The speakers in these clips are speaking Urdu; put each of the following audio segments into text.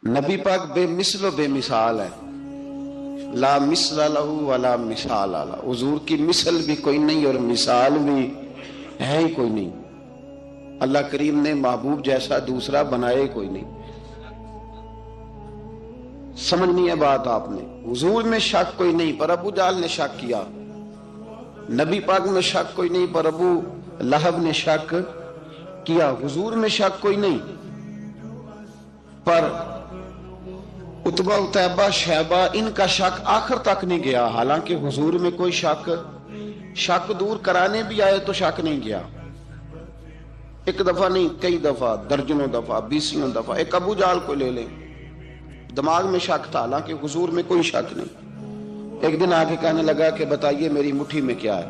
نبی پاک بے مثل و بے مثال ہے، لا مثل لہو ولا مثال لہ، حضور کی مثل بھی کوئی نہیں اور مثال بھی ہے ہی کوئی نہیں۔ اللہ کریم نے محبوب جیسا دوسرا بنائے کوئی نہیں۔ سمجھنی ہے بات آپ نے، حضور میں شک کوئی نہیں پر ابو جہل نے شک کیا، نبی پاک میں شک کوئی نہیں پر ابو لہب نے شک کیا، حضور میں شک کوئی نہیں پر عتبہ عتیبہ شیبہ ان کا شک آخر تک نہیں گیا، حالانکہ حضور میں کوئی شک دور کرانے بھی آئے تو شک نہیں گیا۔ ایک دفعہ نہیں، کئی دفعہ، درجنوں دفعہ، بیسیوں دفعہ۔ ایک ابو جہل کو لے لیں، دماغ میں شک تھا حالانکہ حضور میں کوئی شک نہیں۔ ایک دن آگے کہنے لگا کہ بتائیے میری مٹھی میں کیا ہے؟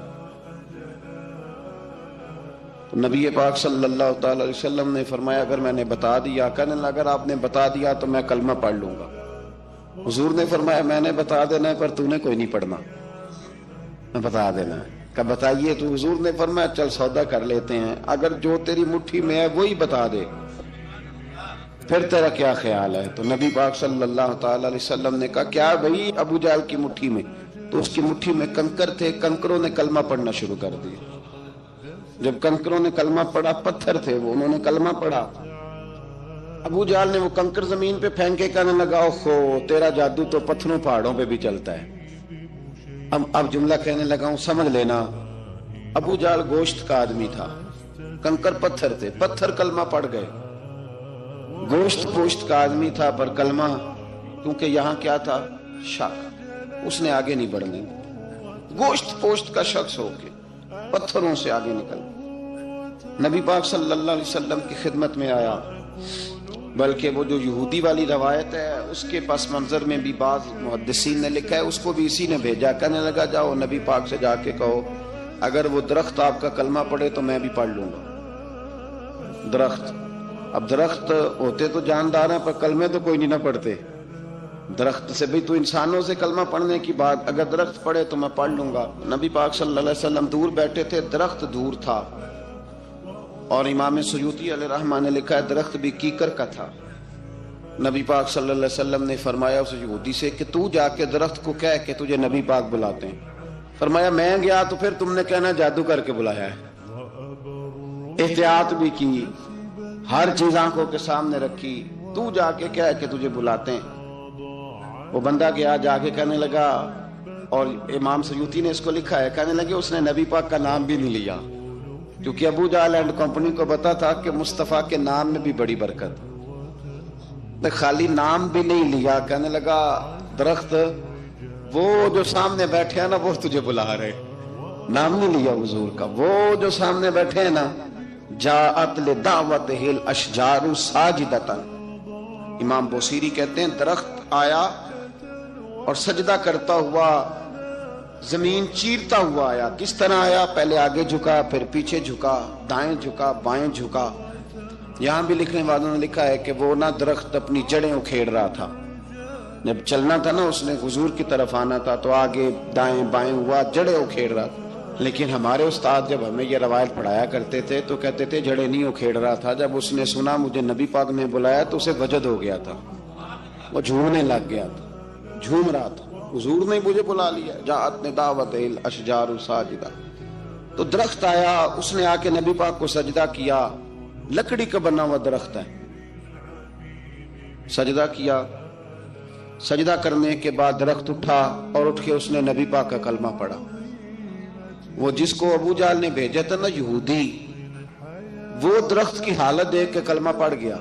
تو نبی پاک صلی اللہ تعالی علیہ وسلم نے فرمایا اگر میں نے بتا دیا، کہنے لگا اگر آپ نے بتا دیا تو میں کلمہ پڑھ لوں گا۔ حضور نے فرمایا میں نے بتا دینا ہے پر تو نے کوئی نہیں پڑھنا، میں بتا دینا ہے۔ کہ بتائیے تو حضور نے فرمایا چل سودا کر لیتے ہیں، اگر جو تیری مٹھی میں ہے وہی بتا دے پھر تیرا کیا خیال ہے؟ تو نبی پاک صلی اللہ تعالی علیہ وسلم نے کہا کیا بھئی ابو جہل کی مٹھی میں؟ تو اس کی مٹھی میں کنکر تھے، کنکروں نے کلمہ پڑھنا شروع کر دیا۔ جب کنکروں نے کلمہ پڑھا، پتھر تھے وہ، انہوں نے کلمہ پڑھا، ابو جہل نے وہ کنکر زمین پہ پھینکے، کہنے لگا اوہو تیرا جادو تو پتھروں پہاڑوں پہ بھی چلتا ہے۔ اب جملہ کہنے لگا ہوں سمجھ لینا، ابو جہل گوشت کا آدمی تھا، کنکر پتھر تھے، پتھر کلمہ پڑھ گئے۔ گوشت پوشت کا آدمی تھا پر کلمہ، کیونکہ یہاں کیا تھا؟ شک، اس نے آگے نہیں بڑھنے۔ گوشت پوشت کا شخص ہو کے پتھروں سے آگے نکل نبی پاک صلی اللہ علیہ وسلم کی خدمت میں آیا، بلکہ وہ جو یہودی والی روایت ہے اس کے پس منظر میں بھی بعض محدثین نے لکھا ہے، اس کو بھی اسی نے بھیجا، کہنے لگا جاؤ نبی پاک سے جا کے کہو اگر وہ درخت آپ کا کلمہ پڑھے تو میں بھی پڑھ لوں گا۔ درخت، اب درخت ہوتے تو جاندار ہیں پر کلمے تو کوئی نہیں نہ پڑھتے۔ درخت سے بھی تو انسانوں سے کلمہ پڑھنے کی بات، اگر درخت پڑھے تو میں پڑھ لوں گا۔ نبی پاک صلی اللہ علیہ وسلم دور بیٹھے تھے، درخت دور تھا، اور امام سیوطی علیہ رحمہ نے لکھا ہے درخت بھی کیکر کا تھا۔ نبی پاک صلی اللہ علیہ وسلم نے فرمایا اس یہودی سے کہ تو جا کے درخت کو کہہ کہ تجھے نبی پاک بلاتے ہیں۔ فرمایا میں گیا تو پھر تم نے کہنا جادو کر کے بلایا ہے۔ احتیاط بھی کی، ہر چیز آنکھوں کے سامنے رکھی، تو جا کے کہہ کہ تجھے بلاتے ہیں۔ وہ بندہ گیا، جا کے کہنے لگا، اور امام سیوطی نے اس کو لکھا ہے، کہنے لگے اس نے نبی پاک کا نام بھی نہیں لیا، کیونکہ ابو جہل اینڈ کمپنی کو پتا تھا کہ مصطفیٰ کے نام میں بھی بڑی برکت، خالی نام بھی نہیں لیا۔ کہنے لگا درخت وہ جو سامنے بیٹھے ہیں نا وہ تجھے بلا رہے، نام نہیں لیا حضور کا، وہ جو سامنے بیٹھے ہیں نا، جاءت لدعوتہ الاشجار ساجدۃ۔ امام بوصیری کہتے ہیں درخت آیا اور سجدہ کرتا ہوا، زمین چیرتا ہوا آیا۔ کس طرح آیا؟ پہلے آگے جھکا، پھر پیچھے جھکا، دائیں جھکا، بائیں جھکا۔ یہاں بھی لکھنے والوں نے لکھا ہے کہ وہ نہ درخت اپنی جڑیں اکھیڑ رہا تھا، جب چلنا تھا نا اس نے حضور کی طرف آنا تھا تو آگے دائیں بائیں ہوا، جڑیں اکھیڑ رہا تھا۔ لیکن ہمارے استاد جب ہمیں یہ روایت پڑھایا کرتے تھے تو کہتے تھے جڑیں نہیں اکھیڑ رہا تھا، جب اس نے سنا مجھے نبی پاک نے بلایا تو اسے وجد ہو گیا تھا، وہ جھومنے لگ گیا تھا، جھوم رہا تھا، حضور نے مجھے بلا لیا، جاءت لدعوتہ الاشجار ساجدۃ۔ تو درخت آیا، اس نے آ کے نبی پاک کو سجدہ کیا، لکڑی کا بنا ہوا درخت ہے، سجدہ کیا۔ سجدہ کرنے کے بعد درخت اٹھا اور اٹھ کے اس نے نبی پاک کا کلمہ پڑھا۔ وہ جس کو ابو جہل نے بھیجا تھا نا یہودی، وہ درخت کی حالت دیکھ کے کلمہ پڑھ گیا،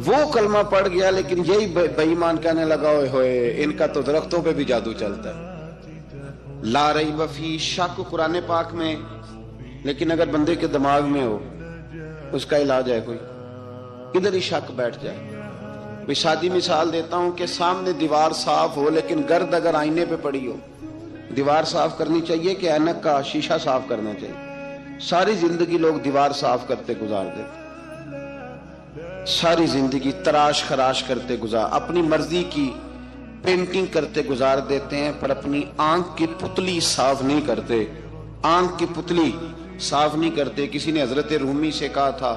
وہ کلمہ پڑھ گیا، لیکن یہی بے ایمان کہنے لگا ہوئے ہوئے ان کا تو درختوں پہ بھی جادو چلتا ہے۔ لا ریب فی، شک قرآن پاک میں، لیکن اگر بندے کے دماغ میں ہو اس کا علاج ہے کوئی؟ ادھر ہی شک بیٹھ جائے۔ کوئی سادی مثال دیتا ہوں کہ سامنے دیوار صاف ہو لیکن گرد اگر آئینے پہ پڑی ہو، دیوار صاف کرنی چاہیے کہ اینک کا شیشہ صاف کرنا چاہیے؟ ساری زندگی لوگ دیوار صاف کرتے گزار دیتے، ساری زندگی تراش خراش کرتے گزار، اپنی مرضی کی پینٹنگ کرتے گزار دیتے ہیں، پر اپنی آنکھ کی پتلی صاف نہیں کرتے، آنکھ کی پتلی صاف نہیں کرتے۔ کسی نے حضرت رومی سے کہا تھا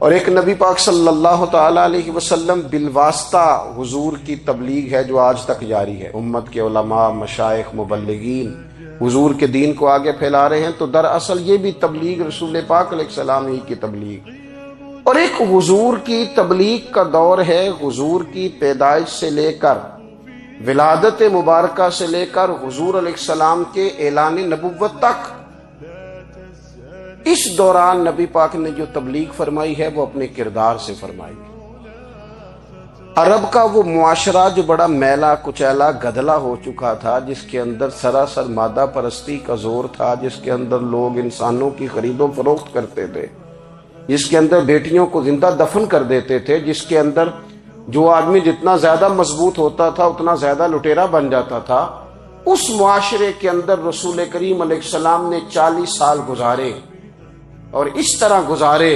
اور ایک نبی پاک صلی اللہ تعالی علیہ وسلم بالواسطہ حضور کی تبلیغ ہے جو آج تک جاری ہے. امت کے علماء، مشائخ، مبلغین حضور کے دین کو آگے پھیلا رہے ہیں. تو دراصل یہ بھی تبلیغ رسول پاک علیہ السلام ہی کی تبلیغ. اور ایک حضور کی تبلیغ کا دور ہے، حضور کی پیدائش سے لے کر ولادت مبارکہ سے لے کر حضور علیہ السلام کے اعلان نبوت تک. اس دوران نبی پاک نے جو تبلیغ فرمائی ہے وہ اپنے کردار سے فرمائی ہے. عرب کا وہ معاشرہ جو بڑا میلا کچیلا گدلا ہو چکا تھا، جس کے اندر سراسر مادہ پرستی کا زور تھا، جس کے اندر لوگ انسانوں کی خرید و فروخت کرتے تھے، جس کے اندر بیٹیوں کو زندہ دفن کر دیتے تھے، جس کے اندر جو آدمی جتنا زیادہ مضبوط ہوتا تھا اتنا زیادہ لٹیرا بن جاتا تھا، اس معاشرے کے اندر رسول کریم علیہ السلام نے 40 سال گزارے. اور اس طرح گزارے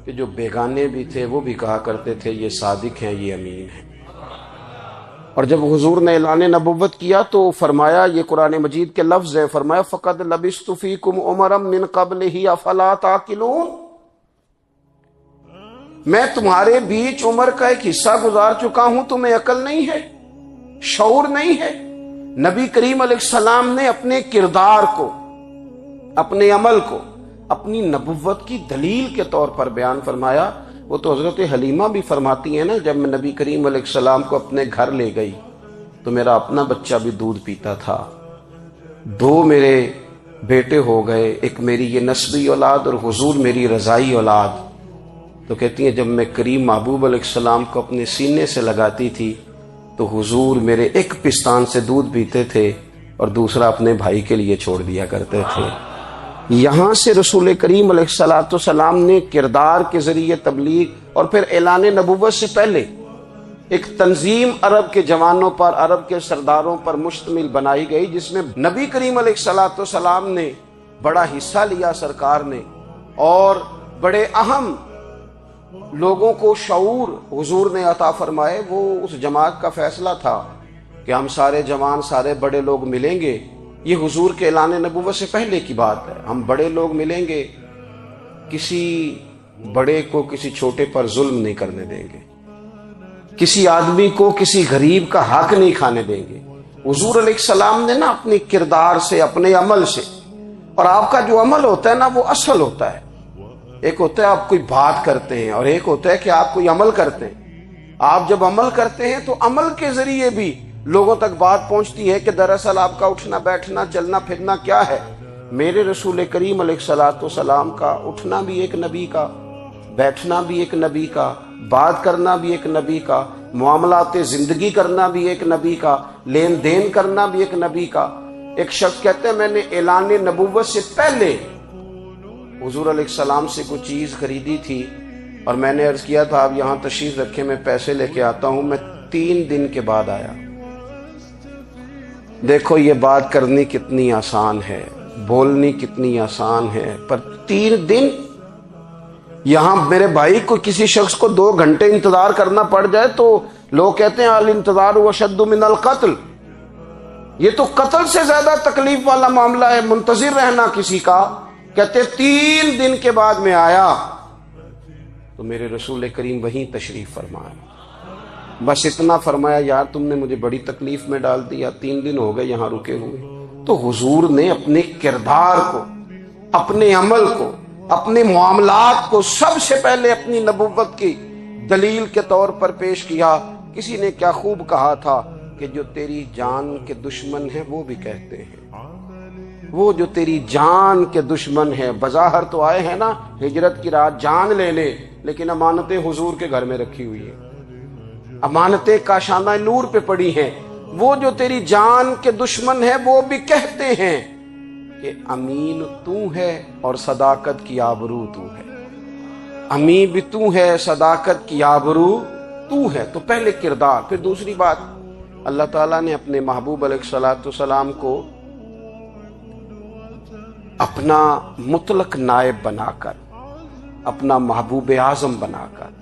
کہ جو بیگانے بھی تھے وہ بھی کہا کرتے تھے یہ صادق ہیں، یہ امین ہیں. اور جب حضور نے اعلان نبوت کیا تو فرمایا، یہ قرآن مجید کے لفظ ہے، فرمایا فَقَدْ لَبِثْتُ فِيكُمْ عُمَرًا مِّن قَبْلِهِ أَفَلَا تَعْقِلُونَ. میں تمہارے بیچ عمر کا ایک حصہ گزار چکا ہوں، تمہیں عقل نہیں ہے، شعور نہیں ہے. نبی کریم علیہ السلام نے اپنے کردار کو، اپنے عمل کو اپنی نبوت کی دلیل کے طور پر بیان فرمایا. وہ تو حضرت حلیمہ بھی فرماتی ہیں نا، جب میں نبی کریم علیہ السلام کو اپنے گھر لے گئی تو میرا اپنا بچہ بھی دودھ پیتا تھا، 2 میرے بیٹے ہو گئے، ایک میری یہ نسبی اولاد اور حضور میری رضائی اولاد. تو کہتی ہیں جب میں کریم محبوب علیہ السلام کو اپنے سینے سے لگاتی تھی تو حضور میرے ایک پستان سے دودھ پیتے تھے اور دوسرا اپنے بھائی کے لیے چھوڑ دیا کرتے تھے. یہاں سے رسول کریم علیہ السلام نے کردار کے ذریعے تبلیغ اور پھر اعلان نبوت سے پہلے ایک تنظیم عرب کے جوانوں پر، عرب کے سرداروں پر مشتمل بنائی گئی، جس میں نبی کریم علیہ السلام نے بڑا حصہ لیا سرکار نے، اور بڑے اہم لوگوں کو شعور حضور نے عطا فرمائے. وہ اس جماعت کا فیصلہ تھا کہ ہم سارے جوان، سارے بڑے لوگ ملیں گے. یہ حضور کے اعلان نبوت سے پہلے کی بات ہے. ہم بڑے لوگ ملیں گے، کسی بڑے کو کسی چھوٹے پر ظلم نہیں کرنے دیں گے، کسی آدمی کو کسی غریب کا حق نہیں کھانے دیں گے. حضور علیہ السلام نے نا اپنے کردار سے، اپنے عمل سے، اور آپ کا جو عمل ہوتا ہے نا وہ اصل ہوتا ہے. ایک ہوتا ہے آپ کوئی بات کرتے ہیں اور ایک ہوتا ہے کہ آپ کوئی عمل کرتے ہیں. آپ جب عمل کرتے ہیں تو عمل کے ذریعے بھی لوگوں تک بات پہنچتی ہے کہ دراصل آپ کا اٹھنا بیٹھنا چلنا پھرنا کیا ہے. میرے رسول کریم علیہ السلام کا اٹھنا بھی ایک نبی کا، بیٹھنا بھی ایک نبی کا، بات کرنا بھی ایک نبی کا، معاملات زندگی کرنا بھی ایک نبی کا، لین دین کرنا بھی ایک نبی کا. ایک شخص کہتے ہیں میں نے اعلان نبوت سے پہلے حضور علیہ السلام سے کوئی چیز خریدی تھی اور میں نے عرض کیا تھا آپ یہاں تشریف رکھے، میں پیسے لے کے آتا ہوں. میں 3 دن کے بعد آیا. دیکھو یہ بات کرنی کتنی آسان ہے، بولنی کتنی آسان ہے، پر 3 دن یہاں میرے بھائی کو کسی شخص کو 2 گھنٹے انتظار کرنا پڑ جائے تو لوگ کہتے ہیں الانتظار اشد من القتل. یہ تو قتل سے زیادہ تکلیف والا معاملہ ہے منتظر رہنا کسی کا. کہتے 3 دن کے بعد میں آیا تو میرے رسول کریم وہیں تشریف فرمایا. بس اتنا فرمایا یار تم نے مجھے بڑی تکلیف میں ڈال دیا، 3 دن ہو گئے یہاں رکے ہوئے. تو حضور نے اپنے کردار کو، اپنے عمل کو، اپنے معاملات کو سب سے پہلے اپنی نبوت کی دلیل کے طور پر پیش کیا. کسی نے کیا خوب کہا تھا کہ جو تیری جان کے دشمن ہیں وہ بھی کہتے ہیں، وہ جو تیری جان کے دشمن ہیں، بظاہر تو آئے ہیں نا ہجرت کی رات جان لینے، لیکن امانتیں حضور کے گھر میں رکھی ہوئی ہیں، امانتیں کاشانہ نور پہ پڑی ہیں. وہ جو تیری جان کے دشمن ہیں وہ بھی کہتے ہیں کہ امین تو ہے اور صداقت کی آبرو تو ہے. امین بھی تو ہے، صداقت کی آبرو تو ہے. تو پہلے کردار. پھر دوسری بات، اللہ تعالیٰ نے اپنے محبوب علیہ السلام کو اپنا مطلق نائب بنا کر، اپنا محبوب اعظم بنا کر،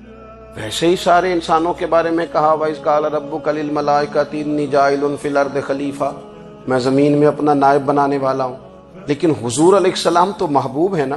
ویسے ہی سارے انسانوں کے بارے میں کہا وَإِذْ قَالَ رَبُّكَ لِلْمَلَائِكَةِ إِنِّي جَاعِلٌ فِي الْأَرْضِ خلیفہ، میں زمین میں اپنا نائب بنانے والا ہوں. لیکن حضور علیہ السلام تو محبوب ہے نا،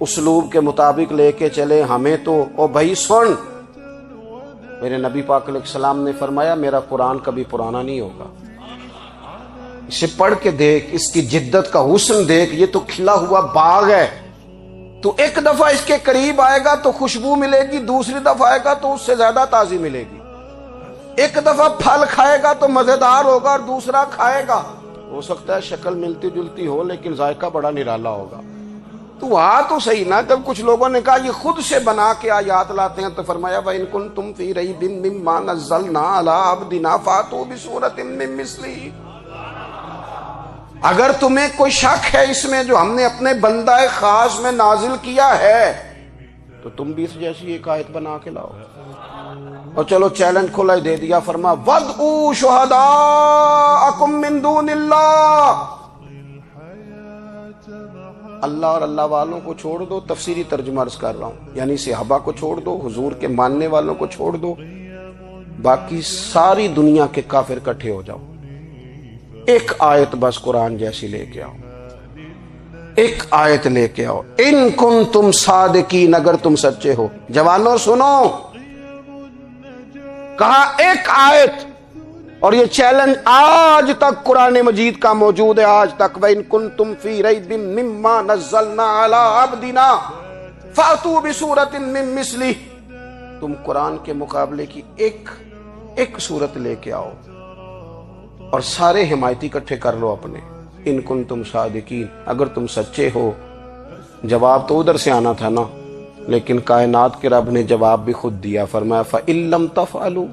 اسلوب کے مطابق لے کے چلے، ہمیں تو او بھائی سن، میرے نبی پاک علیہ السلام نے فرمایا میرا قرآن کبھی پرانا نہیں ہوگا، اسے پڑھ کے دیکھ، اس کی جدت کا حسن دیکھ، یہ تو کھلا ہوا باغ ہے، تو ایک دفعہ اس کے قریب آئے گا تو خوشبو ملے گی، دوسری دفعہ آئے گا تو اس سے زیادہ تازی ملے گی، ایک دفعہ پھل کھائے گا تو مزیدار ہوگا اور دوسرا کھائے گا ہو سکتا ہے شکل ملتی جلتی ہو لیکن ذائقہ بڑا نرالا ہوگا۔ تو تو صحیح نا، جب کچھ لوگوں نے کہا یہ خود سے بنا کے آیات لاتے ہیں تو فرمایا وَإِن كُنتُمْ فِي رَيْبٍ مِّمَّا نَزَّلْنَا عَلَىٰ عَبْدِنَا فَأْتُوا بِسُورَةٍ مِّن مِّثْلِهِ، اگر تمہیں کوئی شک ہے اس میں جو ہم نے اپنے بندہ خاص میں نازل کیا ہے تو تم بھی اس جیسی ایک آیت بنا کے لاؤ۔ اور چلو چیلنج کھلا ہی دے دیا، فرما وَادْعُوا شُهَدَاءَكُم مِّن دُونِ اللَّهِ، اللہ اور اللہ والوں کو چھوڑ دو، تفسیری ترجمہ عرض کر رہا ہوں، یعنی صحابہ کو چھوڑ دو، حضور کے ماننے والوں کو چھوڑ دو، باقی ساری دنیا کے کافر اکٹھے ہو جاؤ، ایک آیت بس قرآن جیسی لے کے آؤ، ایک آیت لے کے آؤ، ان کنتم صادقین، اگر تم سچے ہو۔ جوانوں سنو، کہا ایک آیت، اور یہ چیلنج آج تک قرآن مجید کا موجود ہے، آج تک وَإِن كُنتُمْ فِي رَيْبٍ مِّمَّا نَزَّلْنَا عَلَىٰ عَبْدِنَا فَأْتُوا بِسُورَةٍ مِّن مِّثْلِهِ، تم قرآن کے مقابلے کی ایک سورت لے کے آؤ اور سارے حمایتی اکٹھے کر لو اپنے، ان کنتم صادقین، اگر تم سچے ہو۔ جواب تو ادھر سے آنا تھا نا، لیکن کائنات کے رب نے جواب بھی خود دیا، فرمایا فَإِن لَّمْ تَفْعَلُوا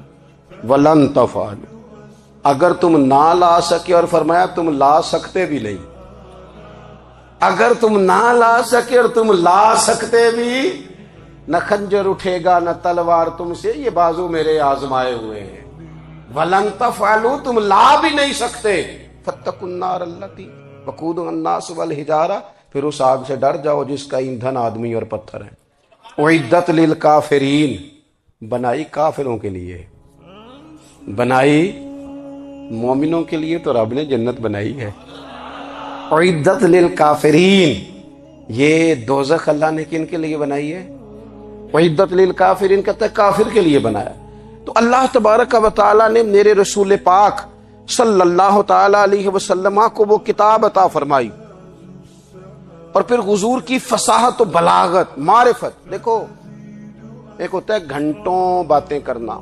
وَلَن تَفْعَلُوا، اگر تم نہ لا سکے، اور فرمایا تم لا سکتے بھی نہیں، اگر تم نہ لا سکے اور تم لا سکتے بھی، نہ خنجر اٹھے گا نہ تلوار تم سے، یہ بازو میرے آزمائے ہوئے ہیں، وَلَن تَفْعَلُوا، تم لا بھی نہیں سکتے، فَاتَّقُوا النَّارَ الَّتِي وَقُودُهَا النَّاسُ وَالْحِجَارَةُ، پھر اس آگ سے ڈر جاؤ جس کا ایندھن آدمی اور پتھر ہے۔ اُعِدَّتْ لِلْكَافِرِينَ، بنائی کافروں کے لیے، بنائی مومنوں کے لیے تو رب نے جنت بنائی ہے۔ اُعِدَّتْ لِلْكَافِرِينَ، یہ دوزخ اللہ نے کن کے لیے بنائی ہے؟ اُعِدَّتْ لِلْكَافِرِينَ کہتا ہے کافر کے لیے بنایا۔ تو اللہ تبارک و تعالیٰ نے میرے رسول پاک صلی اللہ تعالی علیہ وسلم کو وہ کتاب عطا فرمائی، اور پھر حضور کی فصاحت و بلاغت، معرفت، دیکھو ایک ہوتا ہے گھنٹوں باتیں کرنا،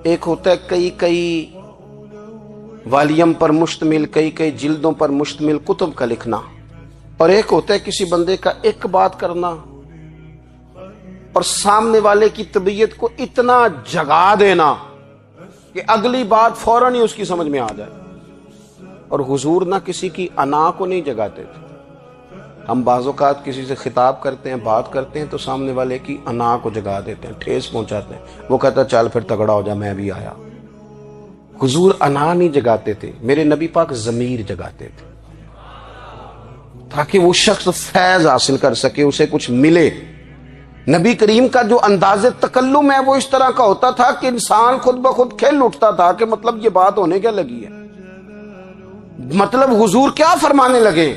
ایک ہوتا ہے کئی والیم پر مشتمل، کئی جلدوں پر مشتمل کتب کا لکھنا، اور ایک ہوتا ہے کسی بندے کا ایک بات کرنا اور سامنے والے کی طبیعت کو اتنا جگا دینا کہ اگلی بات فوراً ہی اس کی سمجھ میں آ جائے۔ اور حضور نہ کسی کی انا کو نہیں جگاتے تھے۔ ہم بعض اوقات کسی سے خطاب کرتے ہیں، بات کرتے ہیں تو سامنے والے کی انا کو جگا دیتے ہیں، ٹھیس پہنچاتے ہیں، وہ کہتا چل پھر تگڑا ہو جا میں بھی آیا۔ حضور انا نہیں جگاتے تھے، میرے نبی پاک ضمیر جگاتے تھے تاکہ وہ شخص فیض حاصل کر سکے، اسے کچھ ملے۔ نبی کریم کا جو انداز تکلم ہے وہ اس طرح کا ہوتا تھا کہ انسان خود بخود کھل اٹھتا تھا کہ مطلب یہ بات ہونے کیا لگی ہے، مطلب حضور کیا فرمانے لگے۔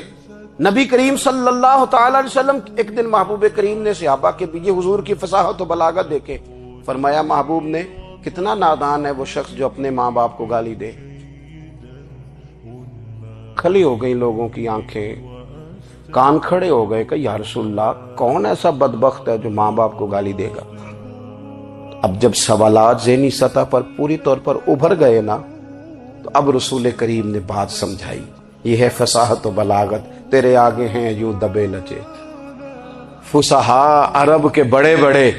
نبی کریم صلی اللہ تعالی علیہ وسلم، ایک دن محبوب کریم نے صحابہ کے پیچھے حضور کی فصاحت و بلاغت دیکھے، فرمایا محبوب نے کتنا نادان ہے وہ شخص جو اپنے ماں باپ کو گالی دے۔ کھلی ہو گئی لوگوں کی آنکھیں، کان کھڑے ہو گئے کہ یا رسول اللہ کون ایسا بدبخت ہے جو ماں باپ کو گالی دے گا۔ اب جب سوالات ذہنی سطح پر پوری طور پر ابھر گئے نا، تو اب رسول کریم نے بات سمجھائی، یہ ہے فصاحت و بلاغت، تیرے آگے ہیں یوں دبے لچے فصحاء عرب کے بڑے بڑے،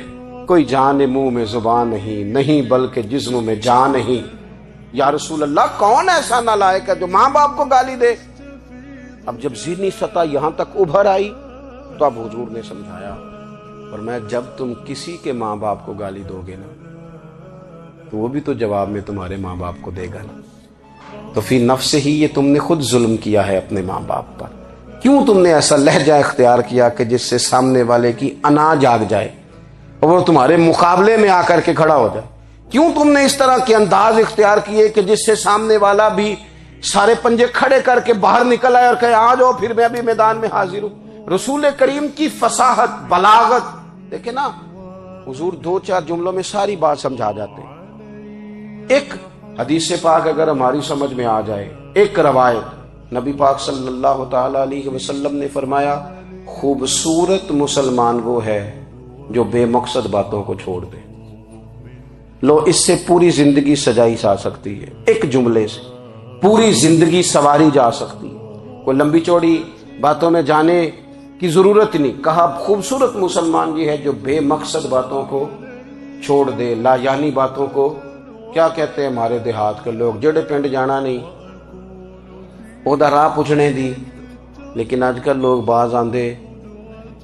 کوئی جان منہ میں زبان نہیں بلکہ جسم میں جان نہیں۔ یا رسول اللہ کون ایسا نالائق ہے جو ماں باپ کو گالی دے؟ اب جب ذہنی سطح یہاں تک ابھر آئی تو اب حضور نے سمجھایا، اور میں جب تم کسی کے ماں باپ کو گالی دو گے نا تو وہ بھی تو جواب میں تمہارے ماں باپ کو دے گا نا، تو فی نفس ہی یہ تم نے خود ظلم کیا ہے اپنے ماں باپ پر۔ کیوں تم نے ایسا لہجہ اختیار کیا کہ جس سے سامنے والے کی انا جاگ جائے اور وہ تمہارے مقابلے میں آ کر کے کھڑا ہو جائے؟ کیوں تم نے اس طرح کے انداز اختیار کیے کہ جس سے سامنے والا بھی سارے پنجے کھڑے کر کے باہر نکل آئے اور کہے آ جاؤ پھر میں ابھی میدان میں حاضر ہوں۔ رسول کریم کی فصاحت، بلاغت دیکھیں نا، حضور 2-4 جملوں میں ساری بات سمجھا جاتے ہیں۔ ایک حدیث پاک اگر ہماری سمجھ میں آ جائے، ایک روایت، نبی پاک صلی اللہ تعالی علیہ وسلم نے فرمایا خوبصورت مسلمان وہ ہے جو بے مقصد باتوں کو چھوڑ دے۔ لو، اس سے پوری زندگی سجائی جا سکتی ہے، ایک جملے سے پوری زندگی سواری جا سکتی ہے، کوئی لمبی چوڑی باتوں میں جانے کی ضرورت نہیں۔ کہا خوبصورت مسلمان یہ ہے جو بے مقصد باتوں کو چھوڑ دے، لا یعنی باتوں کو، کیا کہتے ہیں ہمارے دیہات کے لوگ، جڑے پنڈ جانا نہیں اودا راہ پوچھنے دی۔ لیکن آج کل لوگ باز آندے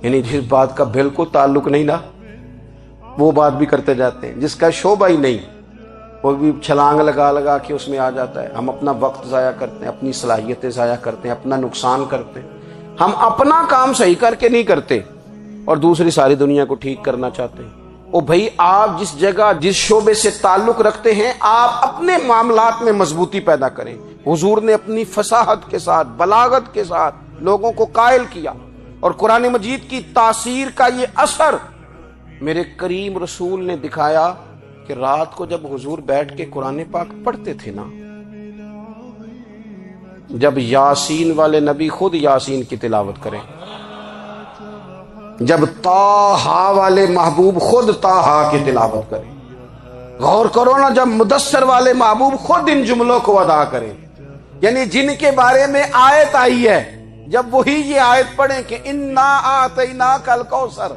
یعنی جس بات کا بالکل تعلق نہیں نا وہ بات بھی کرتے جاتے ہیں، جس کا شعبہ ہی نہیں وہ بھی چھلانگ لگا لگا کے اس میں آ جاتا ہے۔ ہم اپنا وقت ضائع کرتے ہیں، اپنی صلاحیتیں ضائع کرتے ہیں، اپنا نقصان کرتے ہیں۔ ہم اپنا کام صحیح کر کے نہیں کرتے اور دوسری ساری دنیا کو ٹھیک کرنا چاہتے ہیں۔ او بھائی، آپ جس جگہ جس شعبے سے تعلق رکھتے ہیں آپ اپنے معاملات میں مضبوطی پیدا کریں۔ حضور نے اپنی فصاحت کے ساتھ، بلاغت کے ساتھ لوگوں کو قائل کیا، اور قرآن مجید کی تاثیر کا یہ اثر میرے کریم رسول نے دکھایا کہ رات کو جب حضور بیٹھ کے قرآن پاک پڑھتے تھے نا، جب یاسین والے نبی خود یاسین کی تلاوت کریں، جب طٰہٰ والے محبوب خود طٰہٰ کی تلاوت کریں، غور کرو نا، جب مدثر والے محبوب خود ان جملوں کو ادا کریں، یعنی جن کے بارے میں آیت آئی ہے، جب وہی یہ آیت پڑھیں کہ انا اعطیناک الکوثر،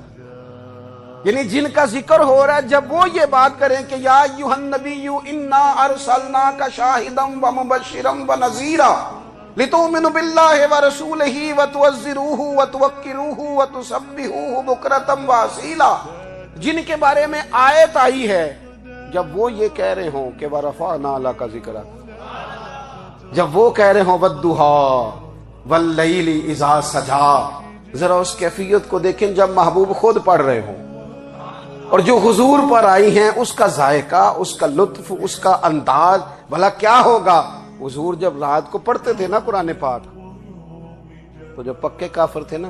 یعنی جن کا ذکر ہو رہا ہے، جب وہ یہ بات کریں کہ یا ایھا النبی انا ارسلناک شاہدا ومبشرا ونذیرا لتؤمنوا باللہ ورسولہ وتعزروہ وتوقروہ وتسبحوہ بکرۃ واصیلا، جن کے بارے میں آیت آئی ہے، جب وہ یہ کہہ رہے ہوں کہ ورفعنا لک ذکرک، جب وہ کہہ رہے ہوں والضحیٰ واللیل اذا سجا، ذرا اس کیفیت کو دیکھیں جب محبوب خود پڑھ رہے ہوں، اور جو حضور پر آئی ہیں اس کا ذائقہ، اس کا لطف، اس کا انداز بھلا کیا ہوگا۔ حضور جب رات کو پڑھتے تھے نا قرآن پاک، تو جو پکے کافر تھے نا،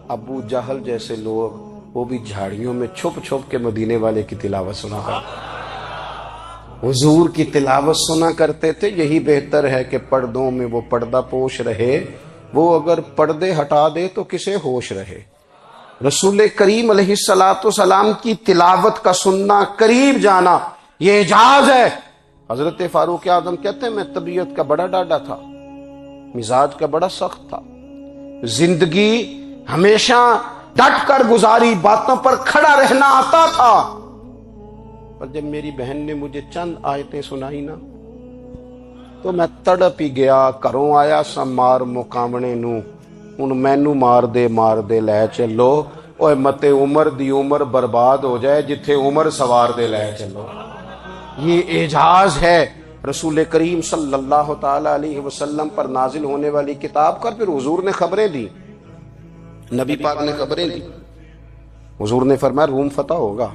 ابو جہل جیسے لوگ، وہ بھی جھاڑیوں میں چھپ چھپ کے مدینے والے کی تلاوت سنا کرتے، حضور کی تلاوت سنا کرتے تھے۔ یہی بہتر ہے کہ پردوں میں وہ پردہ پوش رہے، وہ اگر پردے ہٹا دے تو کسے ہوش رہے۔ رسول کریم علیہ السلام کی تلاوت کا سننا، قریب جانا، یہ اعجاز ہے۔ حضرت فاروق اعظم کہتے ہیں میں طبیعت کا بڑا ڈاڈا تھا، مزاج کا بڑا سخت تھا، زندگی ہمیشہ ڈٹ کر گزاری، باتوں پر کھڑا رہنا آتا تھا، پر جب میری بہن نے مجھے چند آیتیں سنائی نا تو میں تڑپ ہی گیا۔ کروں آیا سا مار مقامنے نو، ہن مینو مار دے لے چلو، اوے متے عمر دی عمر برباد ہو جائے جتھے عمر سوار دے لے چلو۔ یہ اعجاز ہے رسول کریم صلی اللہ تعالی علیہ وسلم پر نازل ہونے والی کتاب کا۔ پھر حضور نے خبریں دی، نبی پاک نے خبریں دی، حضور نے فرمایا روم فتح ہوگا،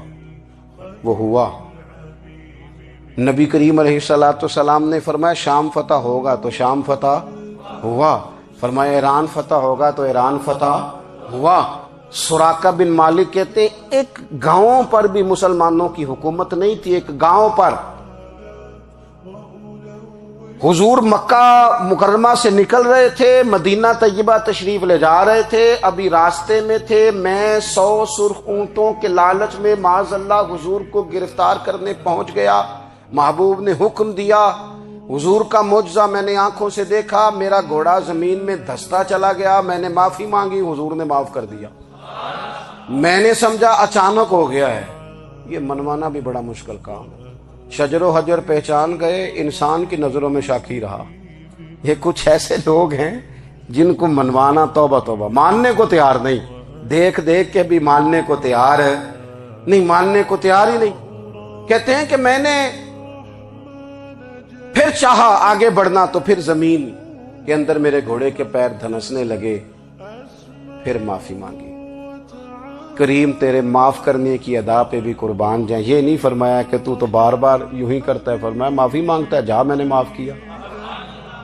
وہ ہوا۔ نبی کریم علیہ السلام نے فرمایا شام فتح ہوگا، تو شام فتح ہوا۔ فرمایا ایران فتح ہوگا، تو ایران فتح ہوا۔ سراقہ بن مالک کہتے ہیں ایک گاؤں پر بھی مسلمانوں کی حکومت نہیں تھی، ایک گاؤں پر۔ حضور مکہ مکرمہ سے نکل رہے تھے، مدینہ طیبہ تشریف لے جا رہے تھے، ابھی راستے میں تھے، میں 100 سرخ اونٹوں کے لالچ میں معاذ اللہ حضور کو گرفتار کرنے پہنچ گیا۔ محبوب نے حکم دیا، حضور کا معجزہ میں نے آنکھوں سے دیکھا، میرا گھوڑا زمین میں دھستا چلا گیا، میں نے معافی مانگی، حضور نے معاف کر دیا۔ میں نے سمجھا اچانک ہو گیا ہے، یہ منوانا بھی بڑا مشکل کام ہے۔ شجر و حجر پہچان گئے، انسان کی نظروں میں شاکی رہا۔ یہ کچھ ایسے لوگ ہیں جن کو منوانا توبہ توبہ، ماننے کو تیار نہیں، دیکھ دیکھ کے بھی ماننے کو تیار ہے نہیں، ماننے کو تیار ہی نہیں۔ کہتے ہیں کہ میں نے پھر چاہا آگے بڑھنا، تو پھر زمین کے اندر میرے گھوڑے کے پیر دھنسنے لگے، پھر معافی مانگی۔ کریم تیرے معاف کرنے کی ادا پہ بھی قربان جائیں۔ یہ نہیں فرمایا کہ تو بار بار یوں ہی کرتا ہے، فرمایا معافی مانگتا ہے، جا میں نے معاف کیا۔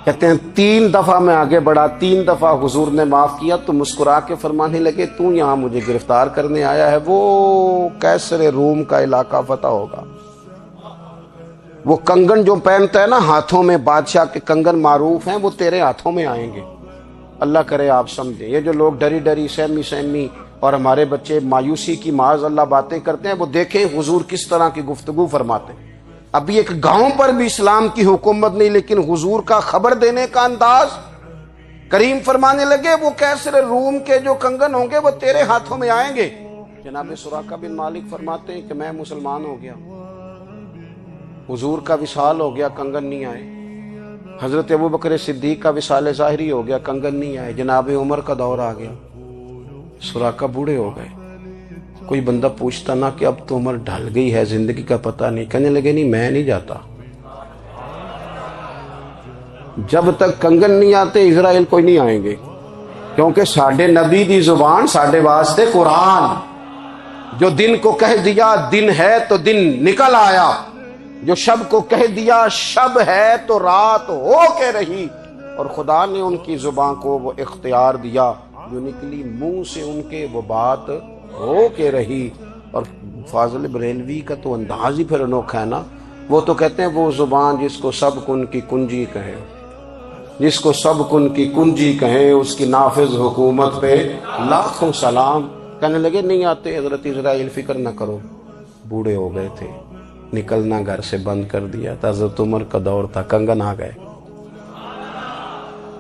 کہتے ہیں 3 دفعہ میں آگے بڑھا، 3 دفعہ حضور نے معاف کیا تو مسکرا کے فرمانے لگے تو یہاں مجھے گرفتار کرنے آیا ہے، وہ کیسر روم کا علاقہ فتح ہوگا، وہ کنگن جو پہنتا ہے نا ہاتھوں میں، بادشاہ کے کنگن معروف ہیں، وہ تیرے ہاتھوں میں آئیں گے۔ اللہ کرے آپ سمجھیں، یہ جو لوگ ڈری ڈری سہمی اور ہمارے بچے مایوسی کی معاذ اللہ باتیں کرتے ہیں، وہ دیکھیں حضور کس طرح کی گفتگو فرماتے ہیں۔ ابھی ایک گاؤں پر بھی اسلام کی حکومت نہیں، لیکن حضور کا خبر دینے کا انداز، کریم فرمانے لگے وہ کیسر روم کے جو کنگن ہوں گے وہ تیرے ہاتھوں میں آئیں گے۔ جناب سراقہ بن مالک فرماتے ہیں کہ میں مسلمان ہو گیا، حضور کا وصال ہو گیا، کنگن نہیں آئے۔ حضرت ابوبکر صدیق کا وصال ظاہری ہو گیا، کنگن نہیں آئے۔ جناب عمر کا دور آ گیا، سراقہ بوڑھے ہو گئے۔ کوئی بندہ پوچھتا نا کہ اب تو عمر ڈھل گئی ہے، زندگی کا پتہ نہیں، کہنے لگے نہیں میں نہیں جاتا، جب تک کنگن نہیں آتے اسرائیل کوئی نہیں آئیں گے، کیونکہ ساڈے نبی دی زبان ساڈے واسطے قرآن، جو دن کو کہہ دیا دن ہے تو دن نکل آیا، جو شب کو کہہ دیا شب ہے تو رات ہو کے رہی، اور خدا نے ان کی زبان کو وہ اختیار دیا، جو نکلی منہ سے ان کے وہ بات ہو کے رہی۔ اور فاضل بریلوی کا تو انداز ہی پھر انوکھا ہے نا، وہ تو کہتے ہیں وہ زبان جس کو سب کن کی کنجی کہے، جس کو سب کن کی کنجی کہیں، اس کی نافذ حکومت پہ لاکھوں سلام۔ کہنے لگے نہیں آتے حضرت اسرائیل، فکر نہ کرو، بوڑھے ہو گئے تھے، نکلنا گھر سے بند کر دیا تھا، حضرت عمر کا دور تھا، کنگن آ گئے۔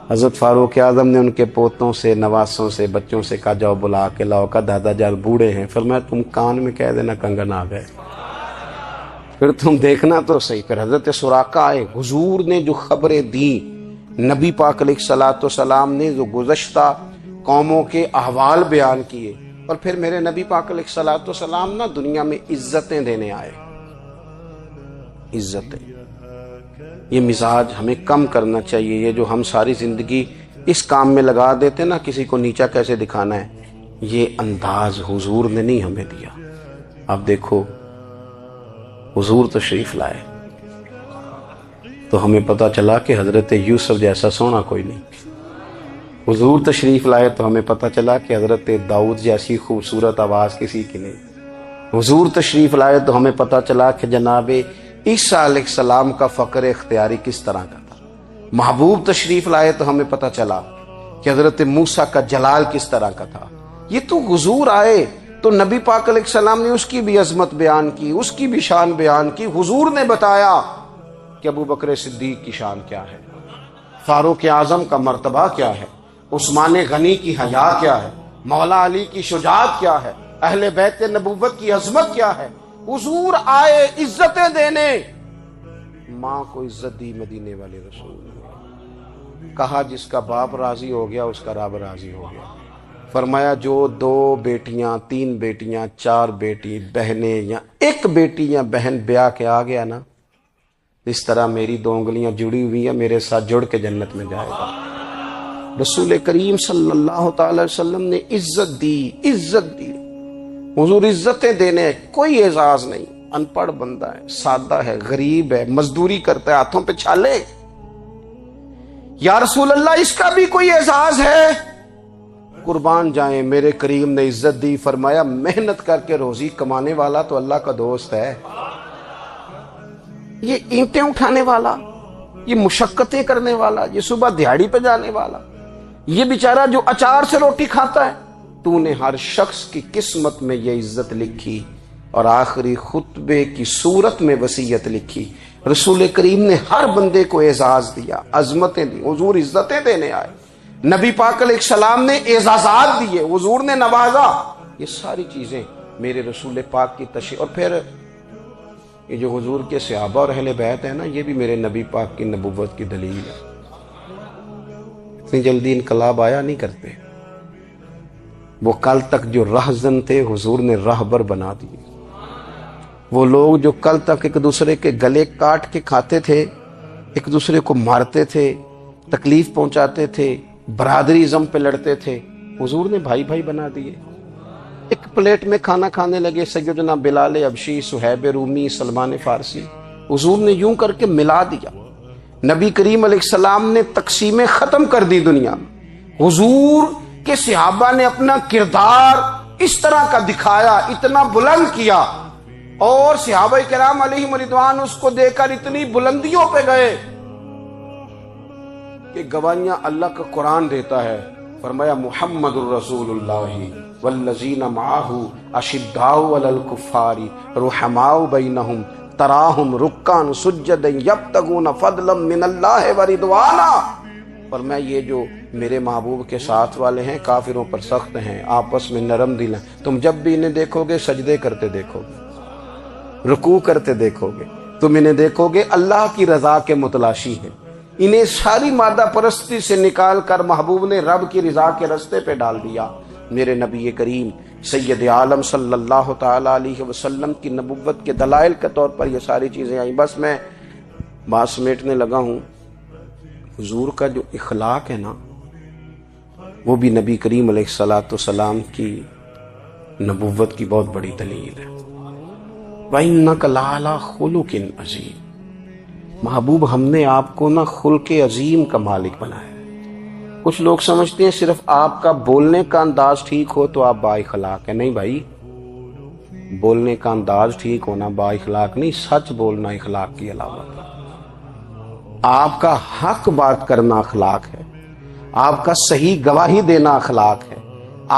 حضرت فاروق اعظم نے ان کے پوتوں سے، نواسوں سے، بچوں سے کہا جاؤ بلا کے لاؤ، کہا دادا جان بوڑھے ہیں، فرمایا تم کان میں کہہ دینا کنگن آ گئے، پھر تم دیکھنا تو صحیح۔ پھر حضرت سراقہ آئے، حضور نے جو خبریں دیں، نبی پاک علیہ الصلوۃ والسلام نے جو گزشتہ قوموں کے احوال بیان کیے، اور پھر میرے نبی پاک علیہ الصلوۃ والسلام نا دنیا میں عزتیں دینے آئے، عزتیں۔ یہ مزاج ہمیں کم کرنا چاہیے، یہ جو ہم ساری زندگی اس کام میں لگا دیتے نا کسی کو نیچا کیسے دکھانا ہے، یہ انداز حضور نے نہیں ہمیں دیا۔ اب دیکھو حضور تشریف لائے تو ہمیں پتا چلا کہ حضرت یوسف جیسا سونا کوئی نہیں، حضور تشریف لائے تو ہمیں پتا چلا کہ حضرت داؤد جیسی خوبصورت آواز کسی کی نہیں، حضور تشریف لائے تو ہمیں پتا چلا کہ جناب عیسیٰ علیہ السلام کا فقر اختیاری کس طرح کا تھا، محبوب تشریف لائے تو ہمیں پتا چلا کہ حضرت موسیٰ کا جلال کس طرح کا تھا۔ یہ تو حضور آئے تو نبی پاک علیہ السلام نے اس کی بھی عظمت بیان کی، اس کی بھی شان بیان کی، حضور نے بتایا کہ ابوبکر صدیق کی شان کیا ہے، فاروق اعظم کا مرتبہ کیا ہے، عثمان غنی کی حیا کیا ہے، مولا علی کی شجاعت کیا ہے، اہل بیت نبوت کی عظمت کیا ہے۔ حضور آئے عزتیں دینے، ماں کو عزت دی مدینے والے رسول نے، کہا جس کا باپ راضی ہو گیا اس کا رب راضی ہو گیا، فرمایا جو 2 بیٹیاں 3 بیٹیاں 4 بیٹی بہنیں یا 1 بیٹی یا بہن بیاہ کے آ گیا نا، اس طرح میری 2 انگلیاں جڑی ہوئی ہیں، میرے ساتھ جڑ کے جنت میں جائے گا۔ رسول کریم صلی اللہ تعالی وسلم نے عزت دی، عزت دی، حضور عزتیں دینے، کوئی اعزاز نہیں، ان پڑھ بندہ ہے، سادہ ہے، غریب ہے، مزدوری کرتا ہے، ہاتھوں پہ چھالے، یا رسول اللہ اس کا بھی کوئی اعزاز ہے؟ قربان جائیں، میرے کریم نے عزت دی، فرمایا محنت کر کے روزی کمانے والا تو اللہ کا دوست ہے، یہ اینٹیں اٹھانے والا، یہ مشقتیں کرنے والا، یہ صبح دیہڑی پہ جانے والا، یہ بیچارہ جو اچار سے روٹی کھاتا ہے، تو نے ہر شخص کی قسمت میں یہ عزت لکھی اور آخری خطبے کی صورت میں وصیت لکھی۔ رسول کریم نے ہر بندے کو اعزاز دیا، عظمتیں دی، حضور عزتیں دینے آئے، نبی پاک علیہ السلام نے اعزازات دیے، حضور نے نوازا، یہ ساری چیزیں میرے رسول پاک کی تشریف۔ اور پھر یہ جو حضور کے صحابہ اور اہل بیت ہیں نا، یہ بھی میرے نبی پاک کی نبوت کی دلیل ہے، اتنی جلدی انقلاب آیا نہیں کرتے، وہ کل تک جو رہزن تھے حضور نے راہبر بنا دیے، وہ لوگ جو کل تک ایک دوسرے کے گلے کاٹ کے کھاتے تھے، ایک دوسرے کو مارتے تھے، تکلیف پہنچاتے تھے، برادری ازم پہ لڑتے تھے، حضور نے بھائی بھائی بنا دیے، ایک پلیٹ میں کھانا کھانے لگے، سیدنا بلال حبشی، صہیب رومی، سلمان فارسی، حضور نے یوں کر کے ملا دیا۔ نبی کریم علیہ السلام نے تقسیمیں ختم کر دی دنیا میں۔ حضور کے صحابہ نے اپنا کردار اس طرح کا دکھایا، اتنا بلند کیا، اور صحابہ کرام علیہم رضوان اس کو دیکھ کر اتنی بلندیوں پہ گئے کہ گواہیاں اللہ کا قرآن دیتا ہے۔ فرمایا محمد الرسول اللہ والذین معہ اشداء علی الکفار رحماء بینہم تراہم رکعا سجدا یبتغون فضلا من اللہ ورضوانا۔ فرمایا یہ جو میرے محبوب کے ساتھ والے ہیں کافروں پر سخت ہیں، آپس میں نرم دل ہیں، تم جب بھی انہیں دیکھو گے سجدے کرتے دیکھو گے، رکوع کرتے دیکھو گے، تم انہیں دیکھو گے اللہ کی رضا کے متلاشی ہیں۔ انہیں ساری مادہ پرستی سے نکال کر محبوب نے رب کی رضا کے رستے پہ ڈال دیا۔ میرے نبی کریم سید عالم صلی اللہ تعالی علیہ وسلم کی نبوت کے دلائل کے طور پر یہ ساری چیزیں آئیں۔ بس میں بات سمیٹنے لگا ہوں۔ حضور کا جو اخلاق ہے نا، وہ بھی نبی کریم علیہ الصلوۃ والسلام کی نبوت کی بہت بڑی دلیل ہے۔ وَإِنَّكَ لَعَلَىٰ خُلُقٍ عَظِيمٍ۔ محبوب ہم نے آپ کو نا خلق عظیم کا مالک بنایا۔ کچھ لوگ سمجھتے ہیں صرف آپ کا بولنے کا انداز ٹھیک ہو تو آپ با اخلاق ہے۔ نہیں بھائی، بولنے کا انداز ٹھیک ہونا با اخلاق نہیں، سچ بولنا اخلاق کی علامت ہے۔ آپ کا حق بات کرنا اخلاق ہے، آپ کا صحیح گواہی دینا اخلاق ہے،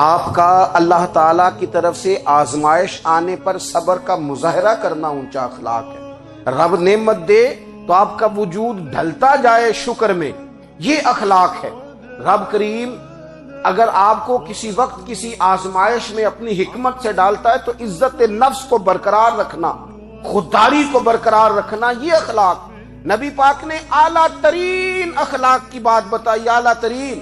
آپ کا اللہ تعالیٰ کی طرف سے آزمائش آنے پر صبر کا مظاہرہ کرنا اونچا اخلاق ہے۔ رب نعمت دے تو آپ کا وجود ڈھلتا جائے شکر میں، یہ اخلاق ہے۔ رب کریم اگر آپ کو کسی وقت کسی آزمائش میں اپنی حکمت سے ڈالتا ہے تو عزت نفس کو برقرار رکھنا، خودداری کو برقرار رکھنا، یہ اخلاق۔ نبی پاک نے اعلیٰ ترین اخلاق کی بات بتائی، اعلیٰ ترین۔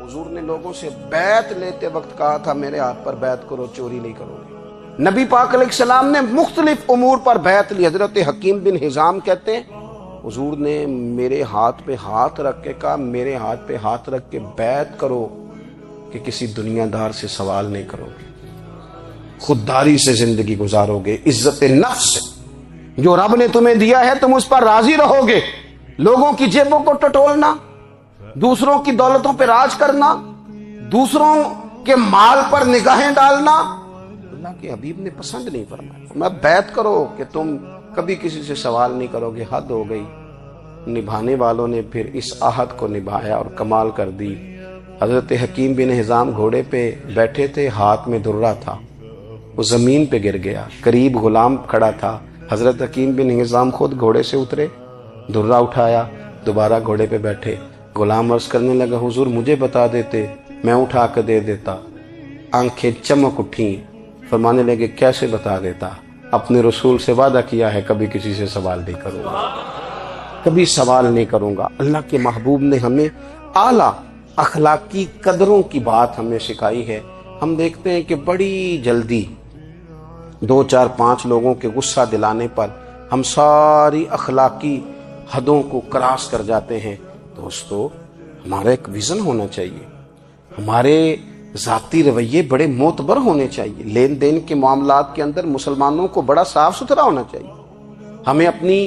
حضور نے لوگوں سے بیعت لیتے وقت کہا تھا میرے ہاتھ پر بیعت کرو، چوری نہیں کرو گے۔ نبی پاک علیہ السلام نے مختلف امور پر بیعت لی۔ حضرت حکیم بن حزام کہتے ہیں حضور نے میرے ہاتھ پہ ہاتھ رکھ کے کہا میرے ہاتھ پہ ہاتھ رکھ کے بیعت کرو کہ کسی دنیا دار سے سوال نہیں کرو گے، خودداری سے زندگی گزارو گے، عزت نفس سے جو رب نے تمہیں دیا ہے تم اس پر راضی رہو گے۔ لوگوں کی جیبوں کو ٹٹولنا، دوسروں کی دولتوں پہ راج کرنا، دوسروں کے مال پر نگاہیں ڈالنا اللہ کے حبیب نے پسند نہیں فرمایا۔ میں بیعت کرو کہ تم کبھی کسی سے سوال نہیں کرو گے۔ حد ہو گئی۔ نبھانے والوں نے پھر اس عہد کو نبھایا اور کمال کر دی۔ حضرت حکیم بن حزام گھوڑے پہ بیٹھے تھے، ہاتھ میں درہ تھا، وہ زمین پہ گر گیا، قریب غلام کھڑا تھا۔ حضرت حکیم بن حزام خود گھوڑے سے اترے، درہ اٹھایا، دوبارہ گھوڑے پہ بیٹھے۔ غلام عرض کرنے لگا حضور مجھے بتا دیتے میں اٹھا کے دے دیتا۔ آنکھیں چمک اٹھیں، فرمانے لگے کیسے بتا دیتا؟ اپنے رسول سے وعدہ کیا ہے کبھی کسی سے سوال نہیں کروں گا، کبھی سوال نہیں کروں گا۔ اللہ کے محبوب نے ہمیں اعلیٰ اخلاقی قدروں کی بات ہمیں سکھائی ہے۔ ہم دیکھتے ہیں کہ بڑی جلدی 2 4 5 لوگوں کے غصہ دلانے پر ہم ساری اخلاقی حدوں کو کراس کر جاتے ہیں۔ دوستو ہمارا ایک ویژن ہونا چاہیے، ہمارے ذاتی رویے بڑے معتبر ہونے چاہیے، لین دین کے معاملات کے اندر مسلمانوں کو بڑا صاف ستھرا ہونا چاہیے۔ ہمیں اپنی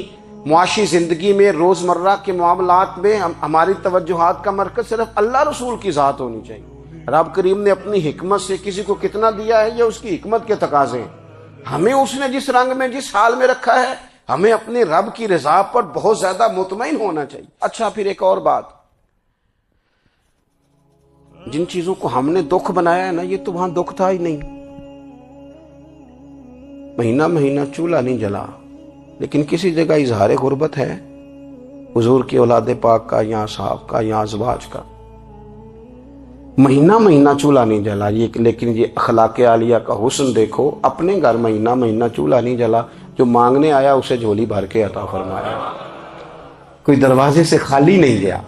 معاشی زندگی میں روزمرہ کے معاملات میں ہماری توجہات کا مرکز صرف اللہ رسول کی ذات ہونی چاہیے۔ رب کریم نے اپنی حکمت سے کسی کو کتنا دیا ہے یہ اس کی حکمت کے تقاضے ہیں۔ ہمیں اس نے جس رنگ میں جس حال میں رکھا ہے ہمیں اپنے رب کی رضا پر بہت زیادہ مطمئن ہونا چاہیے۔ اچھا پھر ایک اور بات، جن چیزوں کو ہم نے دکھ بنایا ہے نا یہ تو وہاں دکھ تھا ہی نہیں۔ مہینہ مہینہ چولہا نہیں جلا، لیکن کسی جگہ اظہار غربت ہے حضور کی اولاد پاک کا یا صحاب کا یا ازواج کا۔ مہینہ مہینہ چولہا نہیں جلا، لیکن یہ اخلاق عالیہ کا حسن دیکھو۔ اپنے گھر مہینہ مہینہ چولہا نہیں جلا، جو مانگنے آیا اسے جھولی بھر کے عطا فرمایا، کوئی دروازے سے خالی نہیں گیا۔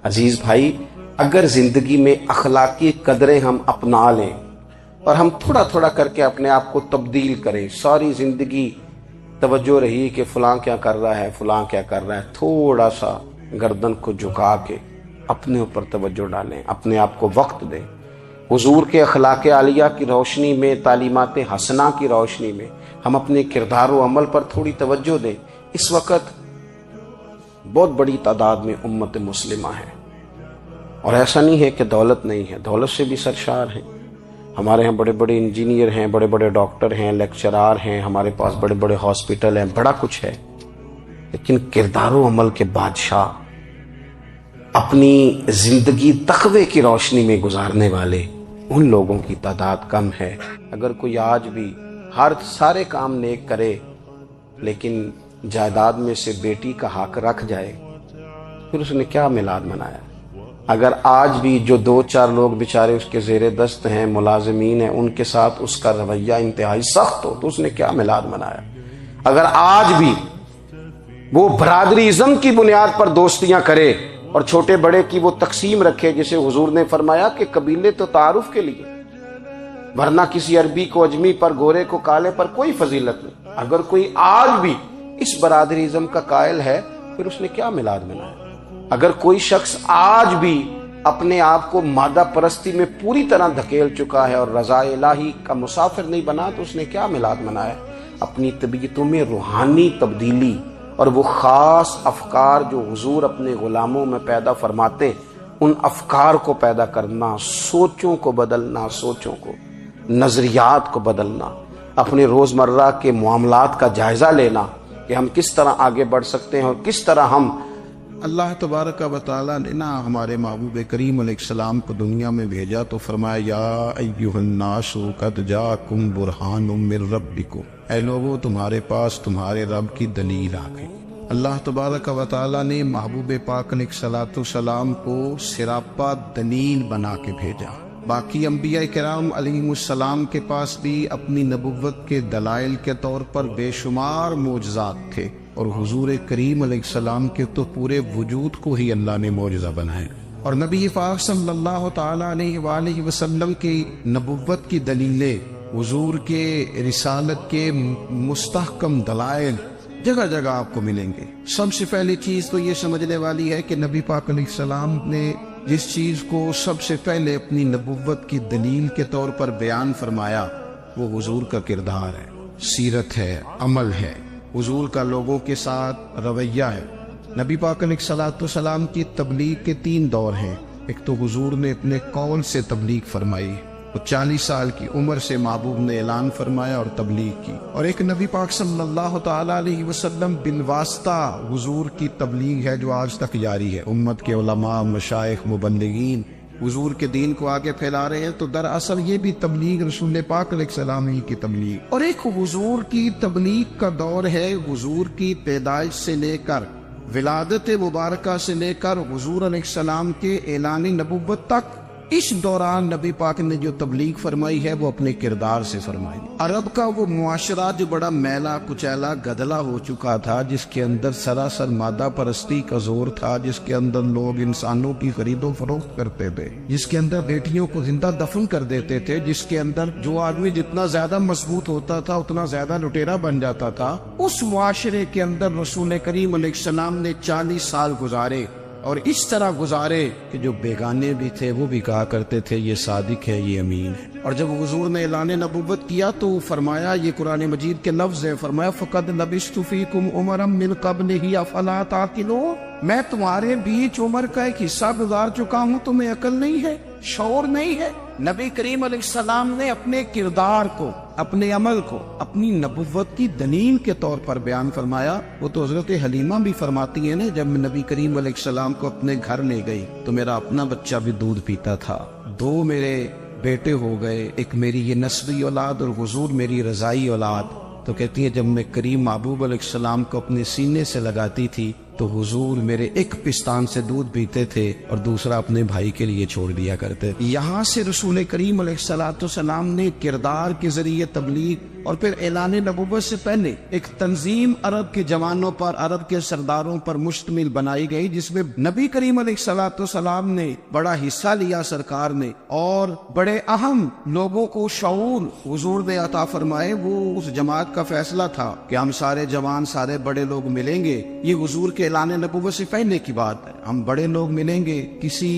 عزیز بھائی، اگر زندگی میں اخلاقی قدریں ہم اپنا لیں اور ہم تھوڑا تھوڑا کر کے اپنے آپ کو تبدیل کریں، ساری زندگی توجہ رہی کہ فلاں کیا کر رہا ہے فلاں کیا کر رہا ہے، تھوڑا سا گردن کو جھکا کے اپنے اوپر توجہ ڈالیں، اپنے آپ کو وقت دیں۔ حضور کے اخلاق عالیہ کی روشنی میں، تعلیمات حسنہ کی روشنی میں ہم اپنے کردار و عمل پر تھوڑی توجہ دیں۔ اس وقت بہت بڑی تعداد میں امت مسلمہ ہے، اور ایسا نہیں ہے کہ دولت نہیں ہے، دولت سے بھی سرشار ہیں۔ ہمارے ہاں بڑے بڑے انجینئر ہیں، بڑے بڑے ڈاکٹر ہیں، لیکچرار ہیں، ہمارے پاس بڑے بڑے ہاسپٹل ہیں، بڑا کچھ ہے، لیکن کردار و عمل کے بادشاہ، اپنی زندگی تقوی کی روشنی میں گزارنے والے، ان لوگوں کی تعداد کم ہے۔ اگر کوئی آج بھی سارے کام نیک کرے لیکن جائیداد میں سے بیٹی کا حق رکھ جائے، پھر اس نے کیا میلاد منایا؟ اگر آج بھی جو 2-4 لوگ بیچارے اس کے زیر دست ہیں، ملازمین ہیں، ان کے ساتھ اس کا رویہ انتہائی سخت ہو، تو اس نے کیا میلاد منایا؟ اگر آج بھی وہ برادری ازم کی بنیاد پر دوستیاں کرے اور چھوٹے بڑے کی وہ تقسیم رکھے، جسے حضور نے فرمایا کہ قبیلے تو تعارف کے لیے، ورنہ کسی عربی کو اجمی پر، گورے کو کالے پر کوئی فضیلت نہیں۔ اگر کوئی آج بھی اس برادری ازم کا قائل ہے، پھر اس نے کیا میلاد منایا؟ اگر کوئی شخص آج بھی اپنے آپ کو مادہ پرستی میں پوری طرح دھکیل چکا ہے اور رضا الہی کا مسافر نہیں بنا، تو اس نے کیا میلاد منایا؟ اپنی طبیعتوں میں روحانی تبدیلی اور وہ خاص افکار جو حضور اپنے غلاموں میں پیدا فرماتے، ان افکار کو پیدا کرنا، سوچوں کو بدلنا، سوچوں کو، نظریات کو بدلنا، اپنے روزمرہ کے معاملات کا جائزہ لینا کہ ہم کس طرح آگے بڑھ سکتے ہیں اور کس طرح ہم اللہ تبارک و تعالیٰ نے نا ہمارے محبوب کریم علیہ السلام کو دنیا میں بھیجا تو فرمایا یا ایھا الناس قد جاءکم برہان من ربکم، اے لوگو تمہارے پاس تمہارے رب کی دلیل آ گئی۔ اللہ تبارک و تعالیٰ نے محبوب پاک علیہ السلام کو سراپا دلیل بنا کے بھیجا۔ باقی انبیاء کرام علیہم السلام کے پاس بھی اپنی نبوت کے دلائل کے طور پر بے شمار معجزات تھے، اور حضور کریم علیہ السلام کے تو پورے وجود کو ہی اللہ نے معجزہ بنایا۔ اور نبی پاک صلی اللہ تعالی علیہ وآلہ وسلم کی نبوت کی دلیلیں، حضور کے رسالت کے مستحکم دلائل جگہ جگہ آپ کو ملیں گے۔ سب سے پہلی چیز تو یہ سمجھنے والی ہے کہ نبی پاک علیہ السلام نے جس چیز کو سب سے پہلے اپنی نبوت کی دلیل کے طور پر بیان فرمایا، وہ حضور کا کردار ہے، سیرت ہے، عمل ہے، حضور کا لوگوں کے ساتھ رویہ ہے۔ نبی پاک علیہ السلام کی تبلیغ کے 3 دور ہیں۔ ایک تو حضور نے اپنے قول سے تبلیغ فرمائی، وہ 40 سال کی عمر سے محبوب نے اعلان فرمایا اور تبلیغ کی، اور ایک نبی پاک صلی اللہ تعالی علیہ وسلم بالواسطہ حضور کی تبلیغ ہے جو آج تک جاری ہے۔ امت کے علماء، مشائخ، مبلغین حضور کے دین کو آگے پھیلا رہے ہیں، تو دراصل یہ بھی تبلیغ رسول پاک علیہ السلام ہی کی تبلیغ۔ اور ایک حضور کی تبلیغ کا دور ہے، حضور کی پیدائش سے لے کر ولادت مبارکہ سے لے کر حضور علیہ السلام کے اعلان نبوت تک۔ اس دوران نبی پاک نے جو تبلیغ فرمائی ہے وہ اپنے کردار سے فرمائی۔ عرب کا وہ معاشرہ جو بڑا میلا کچیلا گدلا ہو چکا تھا، جس کے اندر سراسر مادہ پرستی کا زور تھا، جس کے اندر لوگ انسانوں کی خرید و فروخت کرتے تھے، جس کے اندر بیٹیوں کو زندہ دفن کر دیتے تھے، جس کے اندر جو آدمی جتنا زیادہ مضبوط ہوتا تھا اتنا زیادہ لٹیرا بن جاتا تھا، اس معاشرے کے اندر رسول کریم علیہ السلام نے 40 سال گزارے، اور اس طرح گزارے کہ جو بیگانے بھی تھے وہ بھی کہا کرتے تھے یہ صادق ہے، یہ امین ہے۔ اور جب حضور نے اعلان نبوت کیا تو فرمایا، یہ قرآن مجید کے لفظ ہے، فرمایا فَقَدْ لَبِثْتُ فِيكُمْ عُمَرًا مِّن قَبْلِهِ أَفَلَا تَعْقِلُونَ، میں تمہارے بیچ عمر کا ایک حصہ گزار چکا ہوں، تمہیں عقل نہیں ہے، شعور نہیں ہے۔ نبی کریم علیہ السلام نے اپنے کردار کو، اپنے عمل کو اپنی نبوت کی دلیل کے طور پر بیان فرمایا۔ وہ تو حضرت حلیمہ بھی فرماتی ہیں نا، جب میں نبی کریم علیہ السلام کو اپنے گھر لے گئی تو میرا اپنا بچہ بھی دودھ پیتا تھا، 2 میرے بیٹے ہو گئے، ایک میری یہ نسبی اولاد اور حضور میری رضائی اولاد۔ تو کہتی ہیں جب میں کریم محبوب علیہ السلام کو اپنے سینے سے لگاتی تھی تو حضور میرے ایک پستان سے دودھ پیتے تھے اور دوسرا اپنے بھائی کے لیے چھوڑ دیا کرتے۔ یہاں سے رسول کریم علیہ السلام نے کردار کے ذریعے تبلیغ اور پھر اعلان نبوت سے پہلے ایک تنظیم عرب کے جوانوں پر، عرب کے سرداروں پر مشتمل بنائی گئی، جس میں نبی کریم علیہ السلام نے بڑا حصہ لیا سرکار نے، اور بڑے اہم لوگوں کو شعور حضور نے عطا فرمائے۔ وہ اس جماعت کا فیصلہ تھا کہ ہم سارے جوان، سارے بڑے لوگ ملیں گے، یہ حضور کے اعلان نبوت سے پہلے کی بات ہے، ہم بڑے لوگ ملیں گے، کسی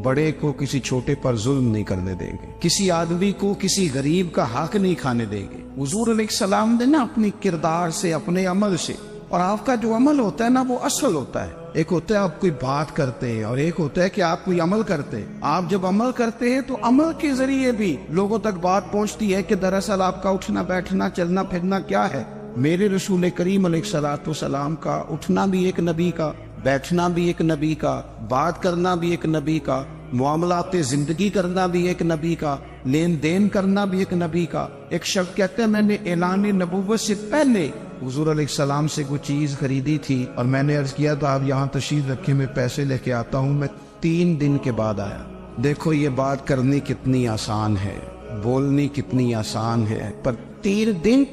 بڑے کو کسی چھوٹے پر ظلم نہیں کرنے دیں گے، کسی آدمی کو کسی غریب کا حق نہیں کھانے دیں گے۔ حضور علیہ السلام نے نا اپنی کردار سے، اپنے عمل سے، اور آپ کا جو عمل ہوتا ہے نا وہ اصل ہوتا ہے، ایک ہوتا ہے آپ کوئی بات کرتے ہیں اور ایک ہوتا ہے کہ آپ کوئی عمل کرتے ہیں. آپ جب عمل کرتے ہیں تو عمل کے ذریعے بھی لوگوں تک بات پہنچتی ہے کہ دراصل آپ کا اٹھنا بیٹھنا چلنا پھرنا کیا ہے. میرے رسول کریم علیہ الصلوۃ والسلام کا اٹھنا بھی ایک نبی کا، بیٹھنا بھی ایک نبی کا، بات کرنا بھی ایک نبی کا، معاملات زندگی کرنا بھی ایک نبی کا، لین دین کرنا بھی ایک نبی کا. ایک شخص کہتے ہیں میں نے اعلان نبوت سے پہلے حضور علیہ السلام سے کوئی چیز خریدی تھی اور میں نے عرض کیا تو آپ یہاں تشریف رکھے، میں پیسے لے کے آتا ہوں. میں 3 دن کے بعد آیا. دیکھو یہ بات کرنی کتنی آسان ہے، بولنی کتنی آسان ہے، پر 3 دن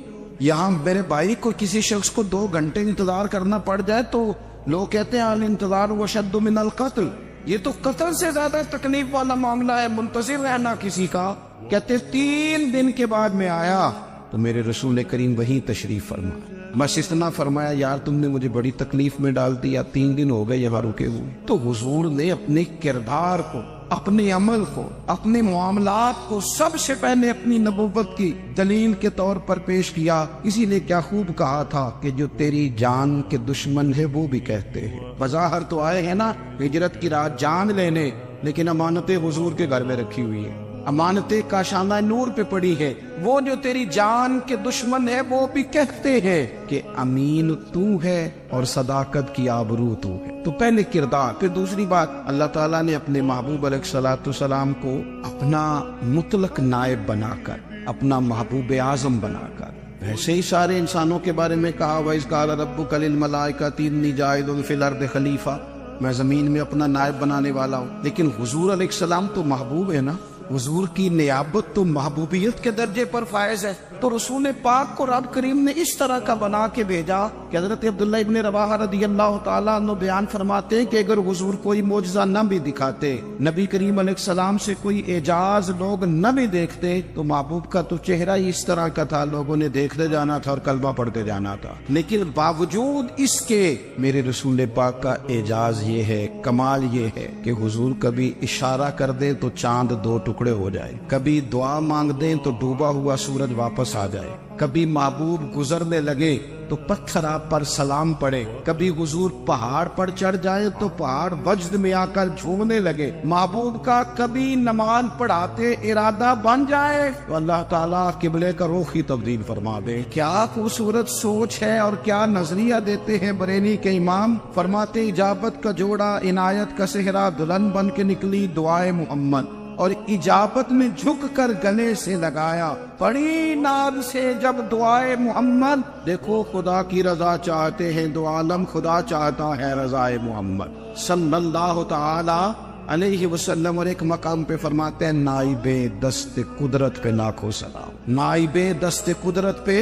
یہاں میرے بھائی کو کسی شخص کو 2 گھنٹے انتظار کرنا پڑ جائے تو لوگ کہتے ہیں الانتظار وشد من القتل، یہ تو قتل سے زیادہ تکلیف والا معاملہ ہے منتظر رہنا کسی کا. کہتے 3 دن کے بعد میں آیا تو میرے رسول کریم وہیں تشریف فرمایا. بس اتنا فرمایا یار تم نے مجھے بڑی تکلیف میں ڈال دیا، 3 دن ہو گئے یہاں رکے ہوئے. تو حضور نے اپنے کردار کو، اپنے عمل کو، اپنے معاملات کو سب سے پہلے اپنی نبوت کی دلیل کے طور پر پیش کیا. اسی لیے کیا خوب کہا تھا کہ جو تیری جان کے دشمن ہے وہ بھی کہتے ہیں. بظاہر تو آئے ہیں نا ہجرت کی رات جان لینے، لیکن امانتیں حضور کے گھر میں رکھی ہوئی ہیں، امانتیں کاشانہ نور پہ پڑی ہے. وہ جو تیری جان کے دشمن ہے وہ بھی کہتے ہیں کہ امین تو ہے اور صداقت کی آبرو تو ہے. تو پہلے کردار. پھر دوسری بات، اللہ تعالیٰ نے اپنے محبوب علیہ الصلوۃ والسلام کو اپنا مطلق نائب بنا کر، اپنا محبوب اعظم بنا کر، ویسے ہی سارے انسانوں کے بارے میں کہا وَإِذْ قَالَ رَبُّكَ لِلْمَلَائِكَةِ إِنِّي جَاعِلٌ فِي الْأَرْضِ خَلِيفَةً، میں زمین میں اپنا نائب بنانے والا ہوں. لیکن حضور علیہ السلام تو محبوب ہے نا، حضور کی نیابت تو محبوبیت کے درجے پر فائز ہے. تو رسول پاک کو رب کریم نے اس طرح کا بنا کے بھیجا کہ حضرت عبداللہ ابن رواحہ رضی اللہ تعالیٰ عنہ بیان فرماتے ہیں کہ اگر حضور کوئی معجزہ نہ بھی دکھاتے، نبی کریم علیہ السلام سے کوئی اعجاز لوگ نہ بھی دیکھتے، تو محبوب کا تو چہرہ ہی اس طرح کا تھا، لوگوں نے دیکھتے جانا تھا اور کلمہ پڑھتے جانا تھا. لیکن باوجود اس کے میرے رسول پاک کا اعجاز یہ ہے، کمال یہ ہے کہ حضور کبھی اشارہ کر دیں تو چاند 2 ٹکڑے ہو جائے، کبھی دعا مانگ دیں تو ڈوبا ہوا سورج واپس آ جائے، کبھی محبوب گزرنے لگے تو پتھر آپ پر سلام پڑے، کبھی حضور پہاڑ پر چڑھ جائے تو پہاڑ وجد میں آ کر جھومنے لگے. محبوب کا کبھی نماز پڑھاتے ارادہ بن جائے تو اللہ تعالیٰ قبلے کا رخ ہی تبدیل فرما دے. کیا خوبصورت سوچ ہے اور کیا نظریہ دیتے ہیں بریلی کے امام. فرماتے اجابت کا جوڑا عنایت کا صحرا دلہن بن کے نکلی دعائے محمد، اور اجابت میں جھک کر گلے سے لگایا پڑی نام سے جب دعائے محمد. دیکھو خدا کی رضا چاہتے ہیں، دو عالم خدا چاہتا ہے رضائے محمد صلی اللہ تعالی علیہ وسلم. اور ایک مقام پہ فرماتے ہیں نائب دست قدرت پہ لاکھوں سلام، نائب دست قدرت پہ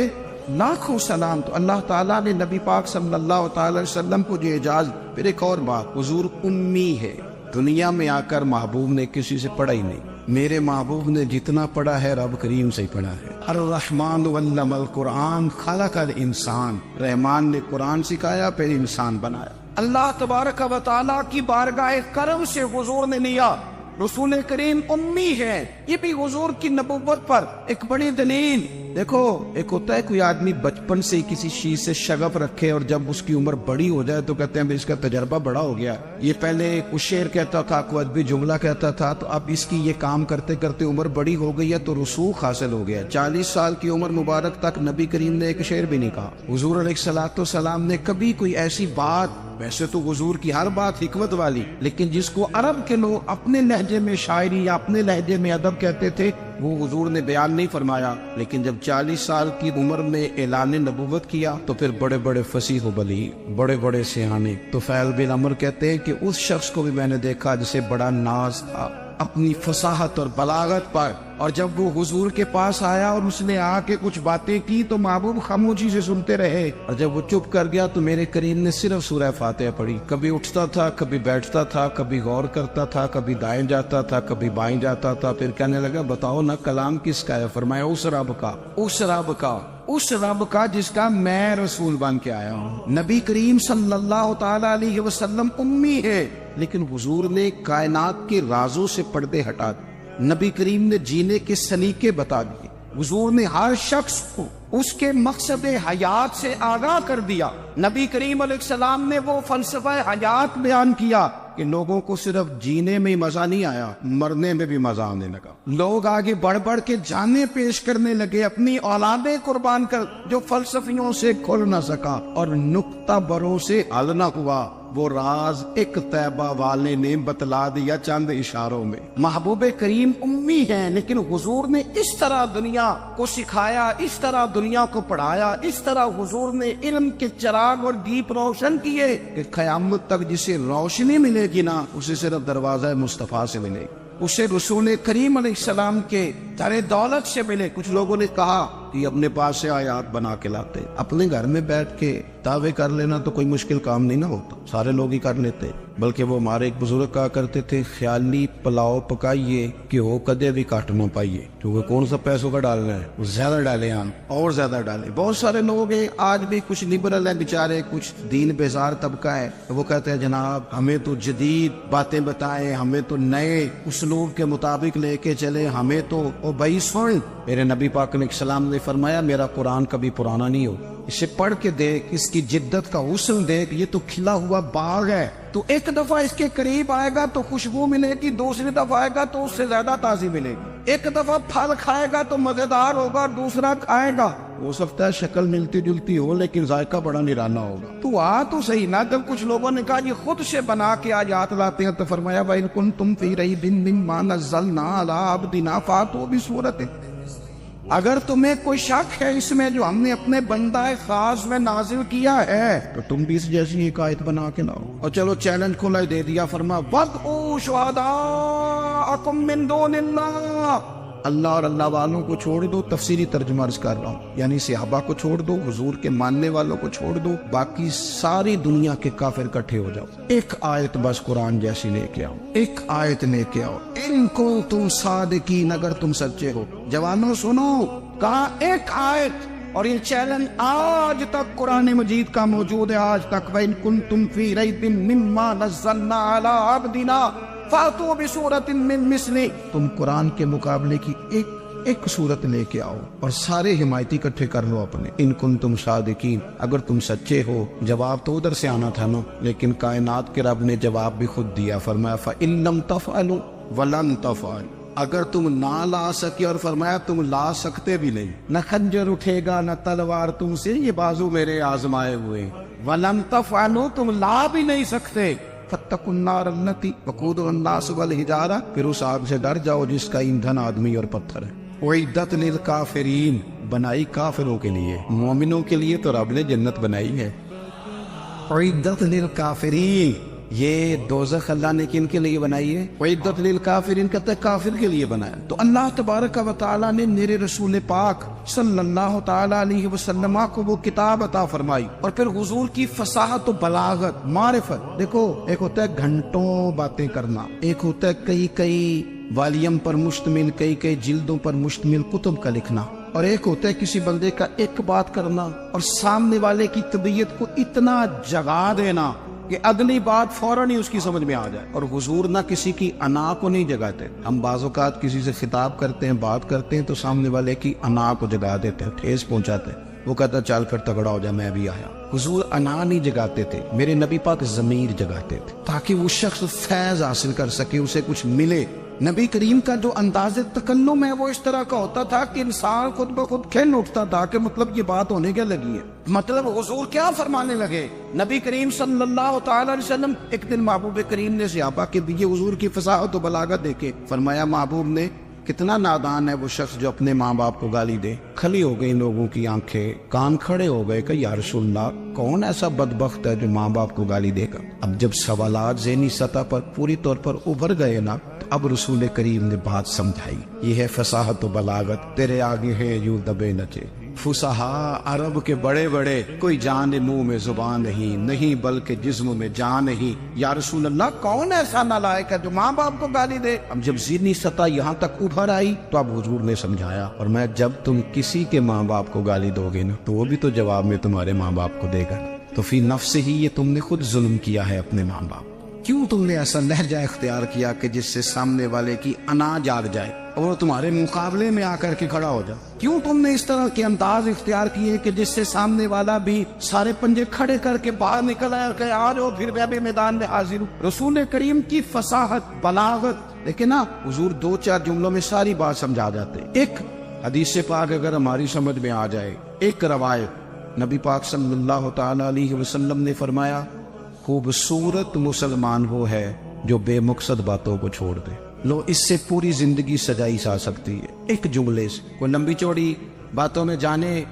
لاکھوں سلام. تو اللہ تعالیٰ نے نبی پاک صلی اللہ تعالی وسلم کو جو اعجاز. پھر ایک اور بات، حضور امی ہے. دنیا میں آ کر محبوب نے کسی سے پڑھا ہی نہیں. میرے محبوب نے جتنا پڑھا ہے رب کریم سے ہی پڑھا ہے. الرحمن علم القرآن خلق الانسان، رحمان نے قرآن سکھایا پھر انسان بنایا. اللہ تبارک و تعالیٰ کی بارگاہ کرم سے حضور نے لیا. رسول کریم امی ہے، یہ بھی حضور کی نبوت پر ایک بڑی دلیل. دیکھو ایک ہوتا ہے کوئی آدمی بچپن سے کسی چیز سے شغف رکھے اور جب اس کی عمر بڑی ہو جائے تو کہتے ہیں اس کا تجربہ بڑا ہو گیا. یہ پہلے کچھ شعر کہتا تھا، کوئی ادبی جملہ کہتا تھا، تو اب اس کی یہ کام کرتے کرتے عمر بڑی ہو گئی ہے تو رسوخ حاصل ہو گیا. 40 سال کی عمر مبارک تک نبی کریم نے ایک شعر بھی نہیں کہا. حضور علیہ الصلوۃ والسلام نے کبھی کوئی ایسی بات، ویسے تو حضور کی ہر بات حکمت والی، لیکن جس کو عرب کے لوگ اپنے لہجے میں شاعری یا اپنے لہجے میں ادب کہتے تھے، وہ حضور نے بیان نہیں فرمایا. لیکن جب 40 سال کی عمر میں اعلان نبوت کیا تو پھر بڑے بڑے فصیح و بلیغ، بڑے بڑے سیانے طفیل بن عمرو کہتے ہیں کہ اس شخص کو بھی میں نے دیکھا جسے بڑا ناز تھا اپنی فصاحت اور بلاغت پر. اور جب وہ حضور کے پاس آیا اور اس نے آ کے کچھ باتیں کی تو محبوب خاموشی سے سنتے رہے. اور جب وہ چپ کر گیا تو میرے کریم نے صرف سورہ فاتحہ پڑھی. کبھی اٹھتا تھا، کبھی بیٹھتا تھا، کبھی غور کرتا تھا، کبھی دائیں جاتا تھا، کبھی بائیں جاتا تھا. پھر کہنے لگا بتاؤ نا کلام کس کا ہے؟ فرمایا اس رب کا، اس رب کا، اس رب کا جس کا میں رسول بن کے آیا ہوں. نبی کریم صلی اللہ تعالی علیہ وسلم امی ہے، لیکن حضور نے کائنات کے رازوں سے پردے ہٹا دیے. نبی کریم نے جینے کے سلیقے بتا دیے. حضور نے ہر شخص کو اس کے مقصد حیات سے آگاہ کر دیا. نبی کریم علیہ السلام نے وہ فلسفہ حیات بیان کیا کہ لوگوں کو صرف جینے میں ہی مزہ نہیں آیا، مرنے میں بھی مزہ آنے لگا. لوگ آگے بڑھ بڑھ کے جانیں پیش کرنے لگے، اپنی اولادیں قربان کر. جو فلسفیوں سے کھل نہ سکا اور نکتہ بروں سے حل نہ ہوا، وہ راز ایک طیبہ والے نے بتلا دیا چند اشاروں میں. محبوب کریم امی ہیں، لیکن حضور نے اس طرح دنیا کو سکھایا، اس طرح دنیا کو پڑھایا، اس طرح حضور نے علم کے چراغ اور دیپ روشن کیے کہ قیامت تک جسے روشنی ملے گی نا، اسے صرف دروازہ مصطفیٰ سے ملے گی، اسے رسول کریم علیہ السلام کے در دولت سے ملے. کچھ لوگوں نے کہا کہ اپنے پاس سے آیات بنا کے لاتے، اپنے گھر میں بیٹھ کے دعوے کر لینا تو کوئی مشکل کام نہیں نہ ہوتا، سارے لوگ ہی کر لیتے. بلکہ وہ ہمارے ایک بزرگ کہا کرتے تھے، خیالی پلاؤ پکائیے کہ وہ کدے بھی کاٹ نہ پائیے، کیونکہ کون سا پیسوں کا ڈالنا ہے، زیادہ ڈالے اور زیادہ ڈالے. بہت سارے لوگ ہیں آج بھی، کچھ لبرل ہیں بیچارے، کچھ دین بیزار طبقہ ہے، وہ کہتے ہیں جناب ہمیں تو جدید باتیں بتائیں، ہمیں تو نئے اسلوب کے مطابق لے کے چلے، ہمیں تو بھائی سن. میرے نبی پاک علیہ السلام نے فرمایا میرا قرآن کبھی پرانا نہیں ہو، اسے پڑھ کے دیکھ، اس کی جدت کا حسن دیکھ، یہ تو کھلا ہوا باغ ہے. تو ایک دفعہ اس کے قریب آئے گا تو خوشبو ملے گی، دوسری دفعہ آئے گا تو اس سے زیادہ تازی ملے گی. ایک دفعہ پھل کھائے گا تو مزیدار ہوگا، دوسرا کھائے گا ہو سکتا ہے شکل ملتی جلتی ہو لیکن ذائقہ بڑا نرالا ہوگا. تو تو صحیح نا. جب کچھ لوگوں نے کہا یہ خود سے بنا کے آیات لاتے ہیں تو فرمایا وَإِن كُنتُمْ فِي رَيْبٍ مِّمَّا نَزَّلْنَا عَلَىٰ عَبْدِنَا فَأْتُوا بِسُورَةٍ. اگر تمہیں کوئی شک ہے اس میں جو ہم نے اپنے بندہ خاص میں نازل کیا ہے تو تم بھی اس جیسی ایک آیت بنا کے لاؤ. اور چلو چیلنج کھلا دے دیا، فرما وَادْعُوا شُهَدَاءَكُم مِّن دُونِ اللَّهِ. اللہ اور اللہ والوں کو چھوڑ دو، تفسیری ترجمہ عرض کر رہا ہوں، یعنی صحابہ کو چھوڑ دو، حضور کے ماننے والوں کو چھوڑ دو، باقی ساری دنیا کے کافر اکٹھے ہو جاؤ، ایک آیت بس قرآن جیسی لے کے آؤ، ایک آیت لے کے آؤ. ان کو تم صادقین، اگر تم سچے ہو. جوانوں سنو، کہا ایک آیت. اور یہ چیلنج آج تک قرآن مجید کا موجود ہے، آج تک. وَإِن كُنتُمْ فِي رَيْبٍ مِّمَّا نَزَّلْنَا عَلَىٰ عَبْدِنَا فَأْتُوا بِسُورَةٍ مِّن مِّثْلِهِ. تم قرآن کے مقابلے کی ایک صورت لے کے آؤ اور سارے حمایتی اکٹھے کر لو اپنے. ان کنتم صادقین، اگر تم سچے ہو. جواب تو ادھر سے آنا تھا نا، لیکن کائنات کے رب نے جواب بھی خود دیا، فرمایا فَإِن لَّمْ تَفْعَلُوا وَلَن تَفْعَلُوا. اگر تم نہ لا سکے، اور فرمایا تم لا سکتے بھی نہیں، نہ خنجر اٹھے گا نہ تلوار تم سے، یہ بازو میرے آزمائے ہوئے. وَلَن تَفْعَلُوا، تم لا بھی نہیں سکتے. فَاتَّقُوا النَّارَ الَّتِي وَقُودُهَا النَّاسُ وَالْحِجَارَةُ، پھر اس آگ سے ڈر جاؤ جس کا ایندھن آدمی اور پتھر ہے. اُعِدَّتْ لِلْكَافِرِينَ، بنائی کافروں کے لیے، مومنوں کے لیے تو رب نے جنت بنائی ہے. اُعِدَّتْ لِلْكَافِرِينَ، یہ دوزخ اللہ نے کن کے لیے بنائی ہے؟ اُعِدَّتْ لِلْكَافِرِينَ، کہتے ہیں کافر کے لیے بنایا. تو اللہ تبارک و تعالیٰ نے میرے رسول پاک صلی اللہ تعالیٰ علیہ وسلم کو وہ کتاب عطا فرمائی، اور پھر حضور کی فصاحت و بلاغت، معرفت. دیکھو ایک ہوتا ہے گھنٹوں باتیں کرنا، ایک ہوتا ہے کئی والیم پر مشتمل، کئی جلدوں پر مشتمل کتب کا لکھنا، اور ایک ہوتا ہے کسی بندے کا ایک بات کرنا اور سامنے والے کی طبیعت کو اتنا جگا دینا کہ اگلی بات فوراً ہی اس کی سمجھ میں آ جائے. اور حضور نہ کسی کی انا کو نہیں جگاتے. ہم بعض اوقات کسی سے خطاب کرتے ہیں، بات کرتے ہیں تو سامنے والے کی انا کو جگا دیتے ہیں، ٹھیس پہنچاتے ہیں. وہ کہتا چل کر تگڑا ہو جا، میں بھی آیا. حضور انا نہیں جگاتے تھے، میرے نبی پاک ضمیر جگاتے تھے تاکہ وہ شخص فیض حاصل کر سکے، اسے کچھ ملے. نبی کریم کا جو انداز تکلم ہے وہ اس طرح کا ہوتا تھا کہ انسان خود بخود کھل اٹھتا تھا کہ مطلب یہ بات ہونے کیا لگی ہے، مطلب حضور کیا فرمانے لگے. نبی کریم صلی اللہ تعالی علیہ وسلم، ایک دن محبوب کریم نے صحابہ کے دیے حضور کی فصاحت و بلاغت دیکھے. فرمایا محبوب نے کتنا نادان ہے وہ شخص جو اپنے ماں باپ کو گالی دے. کھلی ہو گئی لوگوں کی آنکھیں، کان کھڑے ہو گئے کہ یا رسول اللہ کون ایسا بدبخت ہے جو ماں باپ کو گالی دے گا. اب جب سوالات ذہنی سطح پر پوری طور پر ابھر گئے نا، تو اب رسول کریم نے بات سمجھائی. یہ ہے فصاحت و بلاغت، تیرے آگے ہے یوں دبے نچے. فصحا عرب کے بڑے بڑے، کوئی جان منہ میں زبان نہیں بلکہ جسم میں جان نہیں. یا رسول اللہ کون ایسا نالائق ہے جو ماں باپ کو گالی دے. اب جب ذہنی سطح یہاں تک ابھر آئی تو اب حضور نے سمجھایا، اور میں جب تم کسی کے ماں باپ کو گالی دو گے نا تو وہ بھی تو جواب میں تمہارے ماں باپ کو دے گا. تو فی نفس ہی یہ تم نے خود ظلم کیا ہے اپنے ماں باپ. کیوں تم نے ایسا لہجہ اختیار کیا کہ جس سے سامنے والے کی انا جاگ جائے اور وہ تمہارے مقابلے میں آ کر کے کھڑا ہو جائے؟ کیوں تم نے اس طرح کے انداز اختیار کیے کہ جس سے سامنے والا بھی سارے پنجے کھڑے کر کے باہر نکل آئے اور کہے آ جاؤ پھر میں بھی میدان میں حاضر ہوں؟ رسول کریم کی فصاحت، بلاغت دیکھیں نا، حضور 2-4 جملوں میں ساری بات سمجھا جاتے ہیں۔ ایک حدیث پاک اگر ہماری سمجھ میں آ جائے، ایک روایت، نبی پاک صلی اللہ تعالی علیہ وسلم نے فرمایا خوبصورت مسلمان وہ ہے جو بے مقصد باتوں کو چھوڑ دے۔ لو، اس سے پوری زندگی سجائی جا سکتی ہے ایک جملے سے۔ کوئی لمبی چوڑی باتوں میں جانے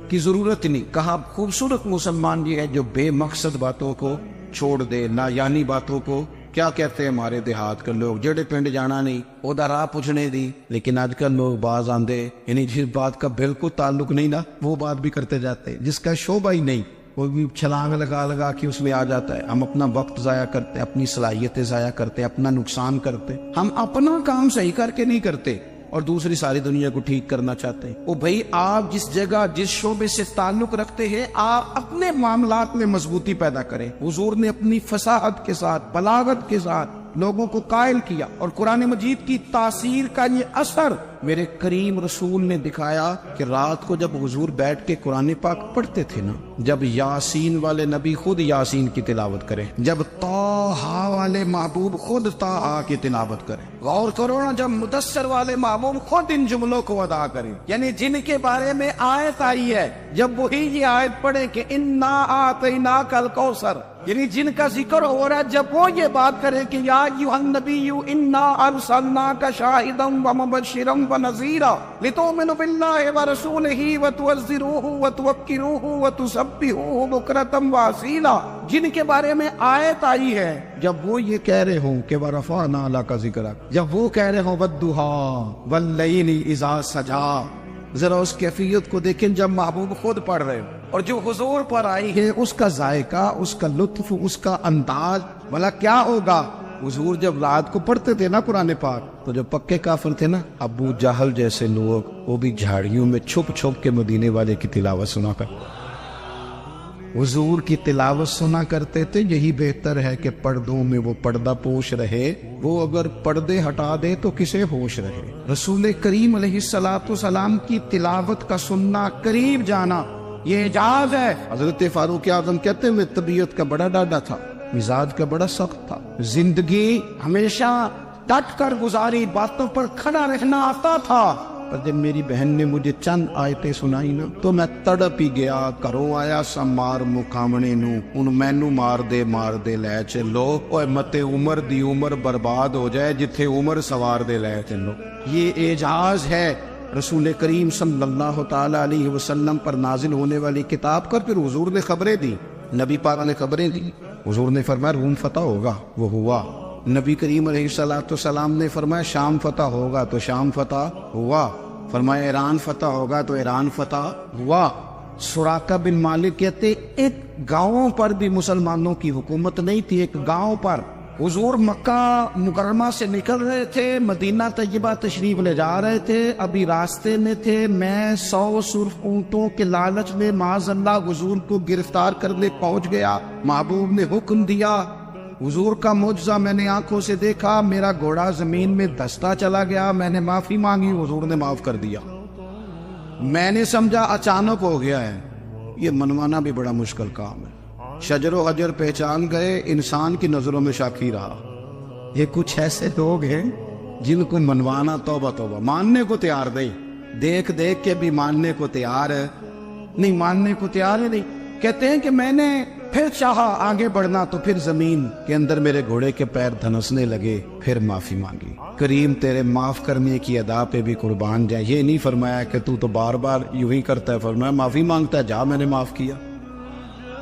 کی ضرورت نہیں، کہا خوبصورت مسلمان یہ ہے جو بے مقصد باتوں کو چھوڑ دے، لا یعنی باتوں کو۔ کیا کہتے ہیں ہمارے دیہات کے لوگ، جڑے پنڈ جانا نہیں اودا راہ پوچھنے دی، لیکن آج کل لوگ باز آندے یعنی جس بات کا بالکل تعلق نہیں نا وہ بات بھی کرتے جاتے ہیں، جس کا شعبہ ہی نہیں وہ بھی چھلانگ لگا کے اس میں آ جاتا ہے۔ ہم اپنا وقت ضائع کرتے ہیں، اپنی صلاحیتیں ضائع کرتے ہیں، اپنا نقصان کرتے ہیں۔ ہم اپنا کام صحیح کر کے نہیں کرتے اور دوسری ساری دنیا کو ٹھیک کرنا چاہتے ہیں۔ او بھائی، آپ جس جگہ جس شعبے سے تعلق رکھتے ہیں آپ اپنے معاملات میں مضبوطی پیدا کریں۔ حضور نے اپنی فصاحت کے ساتھ، بلاغت کے ساتھ لوگوں کو قائل کیا، اور قرآن مجید کی تاثیر کا یہ اثر میرے کریم رسول نے دکھایا کہ رات کو جب حضور بیٹھ کے قرآن پاک پڑھتے تھے نا، جب یاسین والے نبی خود یاسین کی تلاوت کریں، جب طٰہٰ والے محبوب خود طٰہٰ کی تلاوت کریں، غور کرو نا، جب مدثر والے محبوب خود ان جملوں کو ادا کریں، یعنی جن کے بارے میں آیت آئی ہے، جب وہی یہ آیت پڑھے کہ انا اعطیناک الکوثر، یعنی جن کا ذکر ہو رہا ہے، جب وہ یہ بات کرے کہ یا ایھا النبی انا ارسلناک شاہدا ومبشرا ونذیرا لتؤمنوا باللہ ورسولہ وتعزروہ وتوقروہ وتسبحوہ بکرۃ واصیلا، جن کے بارے میں آیت آئی ہے، جب وہ یہ کہہ رہے ہوں کہ ورفعنا لک ذکرک، جب وہ کہہ رہے ہوں والضحیٰ واللیل اذا سجا، ذرا اس کیفیت کو دیکھیں جب محبوب خود پڑھ رہے ہوں، اور جو حضور پر آئی ہے اس کا ذائقہ، اس کا لطف، اس کا انداز، بھلا کیا ہوگا؟ حضور جب رات کو پڑھتے تھے نا قرآن پاک، تو جو پکے کافر تھے نا، ابو جہل جیسے لوگ، وہ بھی جھاڑیوں میں چھپ چھپ کے مدینے والے کی تلاوت سنا کر حضور کی تلاوت سنا کرتے تھے۔ یہی بہتر ہے کہ پردوں میں وہ پردہ پوش رہے، وہ اگر پردے ہٹا دے تو کسے ہوش رہے۔ رسول کریم علیہ السلام کی تلاوت کا سننا، قریب جانا، یہ اعجاز ہے۔ حضرت فاروق اعظم کہتے ہیں میں طبیعت کا بڑا ڈاڈا تھا، مزاج کا بڑا سخت تھا، زندگی ہمیشہ ڈٹ کر گزاری، باتوں پر کھڑا رہنا آتا تھا، پر جب میری بہن نے مجھے چند آیتیں سنائی نا تو میں تڑپ ہی گیا۔ کروں آیا سا مار مقامنے نو، ان مینو مار دے لے چلو، اوے متے عمر دی عمر برباد ہو جائے جتھے عمر سوار دے لے چلو۔ یہ اعجاز ہے رسول کریم صلی اللہ تعالی علیہ وسلم پر نازل ہونے والی کتاب کا۔ پھر حضور نے خبریں دی، نبی پاک نے خبریں دی، حضور نے فرمایا روم فتح ہوگا، وہ ہوا۔ نبی کریم علیہ السلام نے فرمایا شام فتح ہوگا، تو شام فتح ہوا۔ فرمایا ایران فتح ہوگا، تو ایران فتح ہوا۔ سراقہ بن مالک کہتے ایک گاؤں پر بھی مسلمانوں کی حکومت نہیں تھی، ایک گاؤں پر حضور مکہ مکرمہ سے نکل رہے تھے، مدینہ طیبہ تشریف لے جا رہے تھے، ابھی راستے میں تھے، میں 100 سرخ اونٹوں کے لالچ میں معاذ اللہ حضور کو گرفتار کرنے پہنچ گیا۔ محبوب نے حکم دیا، حضور کا معجزہ میں نے آنکھوں سے دیکھا، میرا گھوڑا زمین میں دھستا چلا گیا، میں نے معافی مانگی، حضور نے معاف کر دیا۔ میں نے سمجھا اچانک ہو گیا ہے، یہ منوانا بھی بڑا مشکل کام ہے۔ شجر و حجر پہچان گئے، انسان کی نظروں میں شاکی رہا۔ یہ کچھ ایسے لوگ ہیں جن کو منوانا توبہ توبہ، ماننے کو تیار نہیں، دیکھ دیکھ کے بھی ماننے کو تیار ہے نہیں، ماننے کو تیار ہے نہیں۔ کہتے ہیں کہ میں نے پھر چاہا آگے بڑھنا تو پھر زمین کے اندر میرے گھوڑے کے پیر دھنسنے لگے، پھر معافی مانگی۔ کریم تیرے معاف کرنے کی ادا پہ بھی قربان جائے۔ یہ نہیں فرمایا کہ تو بار بار یوں ہی کرتا ہے، فرمایا معافی مانگتا ہے، جا میں نے معاف کیا۔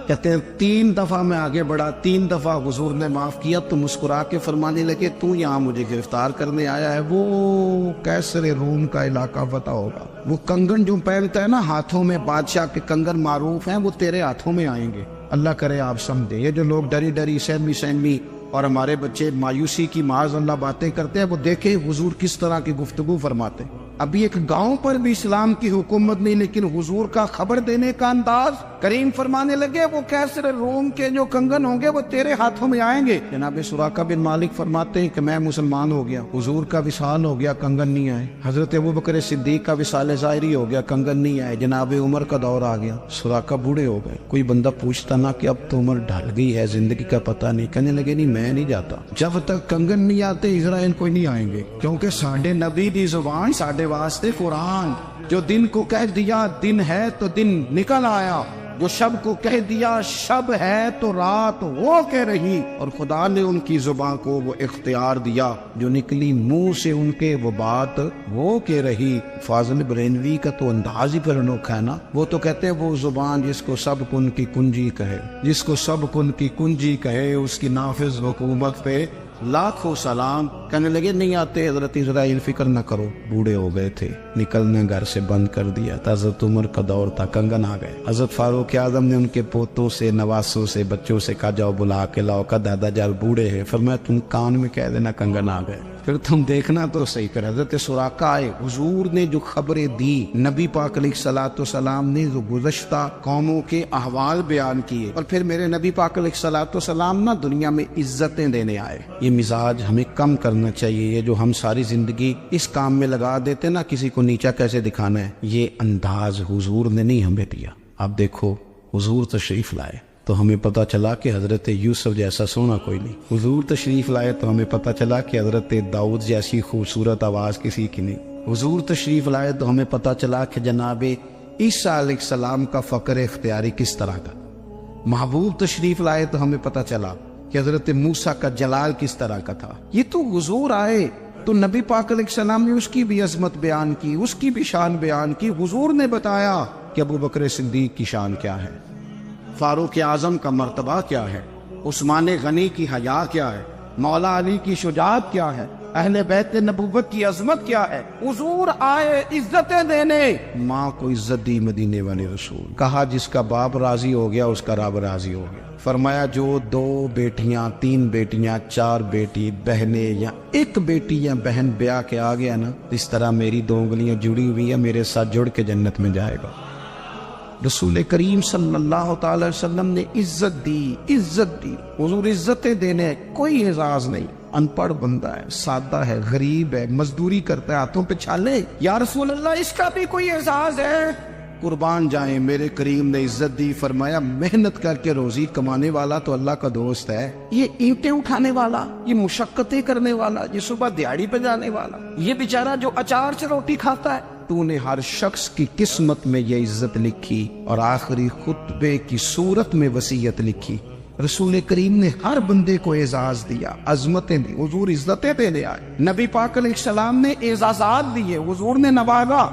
کہتے ہیں 3 دفعہ میں آگے بڑھا، 3 دفعہ حضور نے معاف کیا تو مسکرا کے فرمانے لگے تو یہاں مجھے گرفتار کرنے آیا ہے، وہ کیسر روم کا علاقہ فتح ہوگا۔ وہ کنگن جو پہنتا ہے نا ہاتھوں میں، بادشاہ کے کنگن معروف ہیں، وہ تیرے ہاتھوں میں آئیں گے۔ اللہ کرے آپ سمجھے، یہ جو لوگ ڈری ڈری سہمی اور ہمارے بچے مایوسی کی معاذ اللہ باتیں کرتے ہیں، وہ دیکھیں حضور کس طرح کی گفتگو فرماتے ہیں۔ ابھی ایک گاؤں پر بھی اسلام کی حکومت نہیں، لیکن حضور کا خبر دینے کا انداز، کریم فرمانے لگے وہ کیسر روم کے جو کنگن ہوں گے وہ تیرے ہاتھوں میں آئیں گے۔ جناب سراقہ بن مالک فرماتے ہیں کہ میں مسلمان ہو گیا، حضور کا وصال ہو گیا، کنگن نہیں آئے۔ حضرت ابوبکر صدیق کا وصال ظاہری ہو گیا، کنگن نہیں آئے۔ جناب عمر کا دور آ گیا، سراقہ بوڑھے ہو گئے۔ کوئی بندہ پوچھتا نا کہ اب تو عمر ڈھل گئی ہے، زندگی کا پتہ نہیں، کہنے لگے نہیں میں نہیں جاتا، جب تک کنگن نہیں آتے اسرائیل کوئی نہیں آئیں گے، کیونکہ ساڈے نبی دی زبان ساڈے واسطے قرآن، جو دن کو کہہ دیا دن ہے تو دن نکل آیا، جو شب کو کہہ دیا شب ہے تو رات وہ کہہ رہی، اور خدا نے ان کی زبان کو وہ اختیار دیا، جو نکلی منہ سے ان کے وہ بات وہ کہہ رہی۔ فاضل برینوی کا تو انداز ہی پھر انوکھا ہے نا، وہ تو کہتے ہیں وہ زبان جس کو سب کن کی کنجی کہے، جس کو سب کن کی کنجی کہے، اس کی نافذ حکومت پہ لاکھوں سلام۔ کہنے لگے نہیں آتے حضرت اسرائیل، فکر نہ کرو، بوڑھے ہو گئے تھے، نکلنے گھر سے بند کر دیا تھا، حضرت عمر کا دور تھا، کنگن آ گئے۔ حضرت فاروق اعظم نے ان کے پوتوں سے، نواسوں سے، بچوں سے کہا جاؤ بلا کے لاؤ، کا دادا جان بوڑھے ہیں، فرمایا تم کان میں کہہ دینا کنگن آ گئے، پھر تم دیکھنا تو صحیح کر۔ حضرت سراقہ آئے، حضور نے جو خبریں دی، نبی پاک علیہ الصلوۃ والسلام نے جو گزشتہ قوموں کے احوال بیان کیے، اور پھر میرے نبی پاک علیہ الصلوۃ والسلام نا دنیا میں عزتیں دینے آئے۔ یہ مزاج ہمیں کم کرنا چاہیے، یہ جو ہم ساری زندگی اس کام میں لگا دیتے نا، کسی کو نیچا کیسے دکھانا ہے، یہ انداز حضور نے نہیں ہمیں دیا۔ اب دیکھو حضور تشریف لائے تو ہمیں پتہ چلا کہ حضرت یوسف جیسا سونا کوئی نہیں، حضور تشریف لائے تو ہمیں پتہ چلا کہ حضرت داؤد جیسی خوبصورت آواز کسی کی نہیں، حضور تشریف لائے تو ہمیں پتہ چلا کہ جناب عیسیٰ علیہ السلام کا فقر اختیاری کس طرح کا، محبوب تشریف لائے تو ہمیں پتہ چلا کہ حضرت موسیٰ کا جلال کس طرح کا تھا۔ یہ تو حضور آئے تو نبی پاک علیہ السلام نے اس کی بھی عظمت بیان کی، اس کی بھی شان بیان کی، حضور نے بتایا کہ ابوبکر صدیق کی شان کیا ہے، فاروق اعظم کا مرتبہ کیا ہے، عثمان غنی کی حیا کیا ہے، مولا علی کی شجاعت کیا ہے، اہل بیت نبوت کی عظمت کیا ہے۔ حضور آئے عزتیں دینے، ماں کو عزت دی مدینے والے رسول، کہا جس کا باپ راضی ہو گیا اس کا رب راضی ہو گیا، فرمایا جو 2 بیٹیاں 3 بیٹیاں 4 بیٹی بہنیں یا 1 بیٹی یا بہن بیاہ کے آ گیا نا، اس طرح میری 2 انگلیاں جڑی ہوئی ہیں، میرے ساتھ جڑ کے جنت میں جائے گا۔ رسول کریم صلی اللہ تعالی وسلم نے عزت دی، عزت دی، حضور عزتیں دینے، کوئی اعزاز نہیں، ان پڑھ بندہ ہے، سادہ ہے، غریب ہے، مزدوری کرتا ہے، ہاتھوں پہ چھالے، یا رسول اللہ اس کا بھی کوئی اعزاز ہے؟ قربان جائیں، میرے کریم نے عزت دی، فرمایا محنت کر کے روزی کمانے والا تو اللہ کا دوست ہے، یہ اینٹیں اٹھانے والا، یہ مشقتیں کرنے والا، یہ صبح دیہڑی پہ جانے والا، یہ بیچارہ جو اچار سے روٹی کھاتا ہے، تو نے ہر شخص کی قسمت میں یہ عزت لکھی اور آخری خطبے کی صورت میں وصیت لکھی۔ رسول کریم نے ہر بندے کو اعزاز دیا، عظمتیں دی، حضور عزتیں دینے آئے، نبی پاک علیہ السلام نے اعزازات دیے، حضور نے نوازا،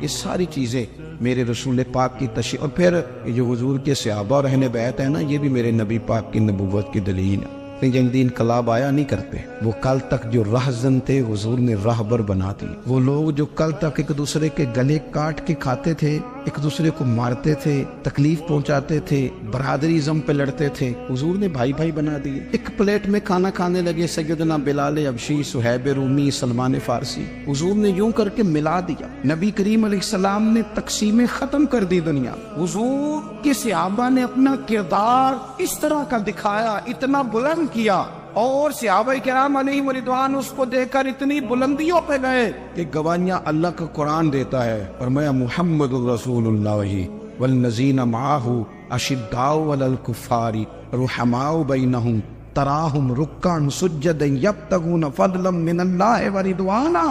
یہ ساری چیزیں میرے رسول پاک کی تشریح، اور پھر جو حضور کے صحابہ اور اہل بیت ہے نا، یہ بھی میرے نبی پاک کی نبوت کی دلیل ہے۔ جنگ انقلاب آیا نہیں کرتے، وہ کل تک جو راہزن تھے حضور نے راہبر بنا دی، وہ لوگ جو کل تک ایک دوسرے کے گلے کاٹ کے کھاتے تھے، ایک دوسرے کو مارتے تھے، تکلیف پہنچاتے تھے، برادریزم پہ لڑتے تھے، حضور نے بھائی بھائی بنا دیے، ایک پلیٹ میں کھانا کھانے لگے، سیدنا بلال حبشی، صہیب رومی، سلمان فارسی، حضور نے یوں کر کے ملا دیا۔ نبی کریم علیہ السلام نے تقسیمیں ختم کر دی دنیا، حضور کے صحابہ نے اپنا کردار اس طرح کا دکھایا، اتنا بلند کیا، اور صحابہ کرام علیہم رضوان اس کو دیکھ کر اتنی بلندیوں پہ گئے کہ گواہیاں اللہ کا قرآن دیتا ہے، فرمایا محمد رسول اللہ والذین معہ اشداء علی الکفار رحماء بینہم تراہم رکعا سجدا یبتغون فضلا من اللہ ورضوانا۔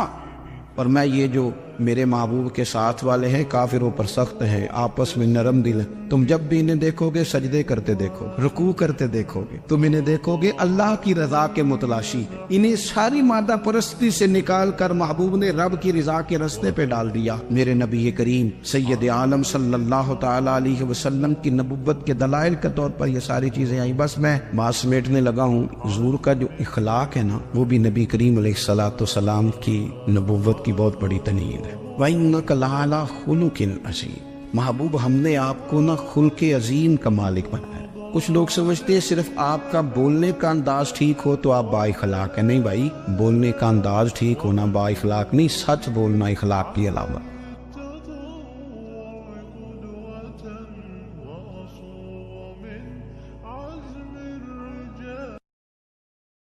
اور میں یہ جو میرے محبوب کے ساتھ والے ہیں کافروں پر سخت ہیں، آپس میں نرم دل ہیں، تم جب بھی انہیں دیکھو گے سجدے کرتے دیکھو، رکوع کرتے دیکھو گے، تم انہیں دیکھو گے اللہ کی رضا کے متلاشی، انہیں ساری مادہ پرستی سے نکال کر محبوب نے رب کی رضا کے رستے پہ ڈال دیا۔ میرے نبی کریم سید عالم صلی اللہ تعالی علیہ وسلم کی نبوت کے دلائل کے طور پر یہ ساری چیزیں آئیں۔ بس میں بات سمیٹنے لگا ہوں، حضور کا جو اخلاق ہے نا، وہ بھی نبی کریم علیہ الصلوۃ والسلام کی نبوت کی بہت بڑی تنویر ہے۔ وَإِنَّكَ لَعَلَىٰ خُلُقٍ عَظِيمٍ، محبوب ہم نے آپ کو نا خلق عظیم کا مالک بنایا ہے، کچھ لوگ سمجھتے ہیں صرف آپ کا بولنے کا انداز ٹھیک ہو تو آپ با اخلاق ہیں. نہیں بھائی، بولنے کا انداز ٹھیک ہونا با اخلاق نہیں، سچ بولنا اخلاق کی علامت.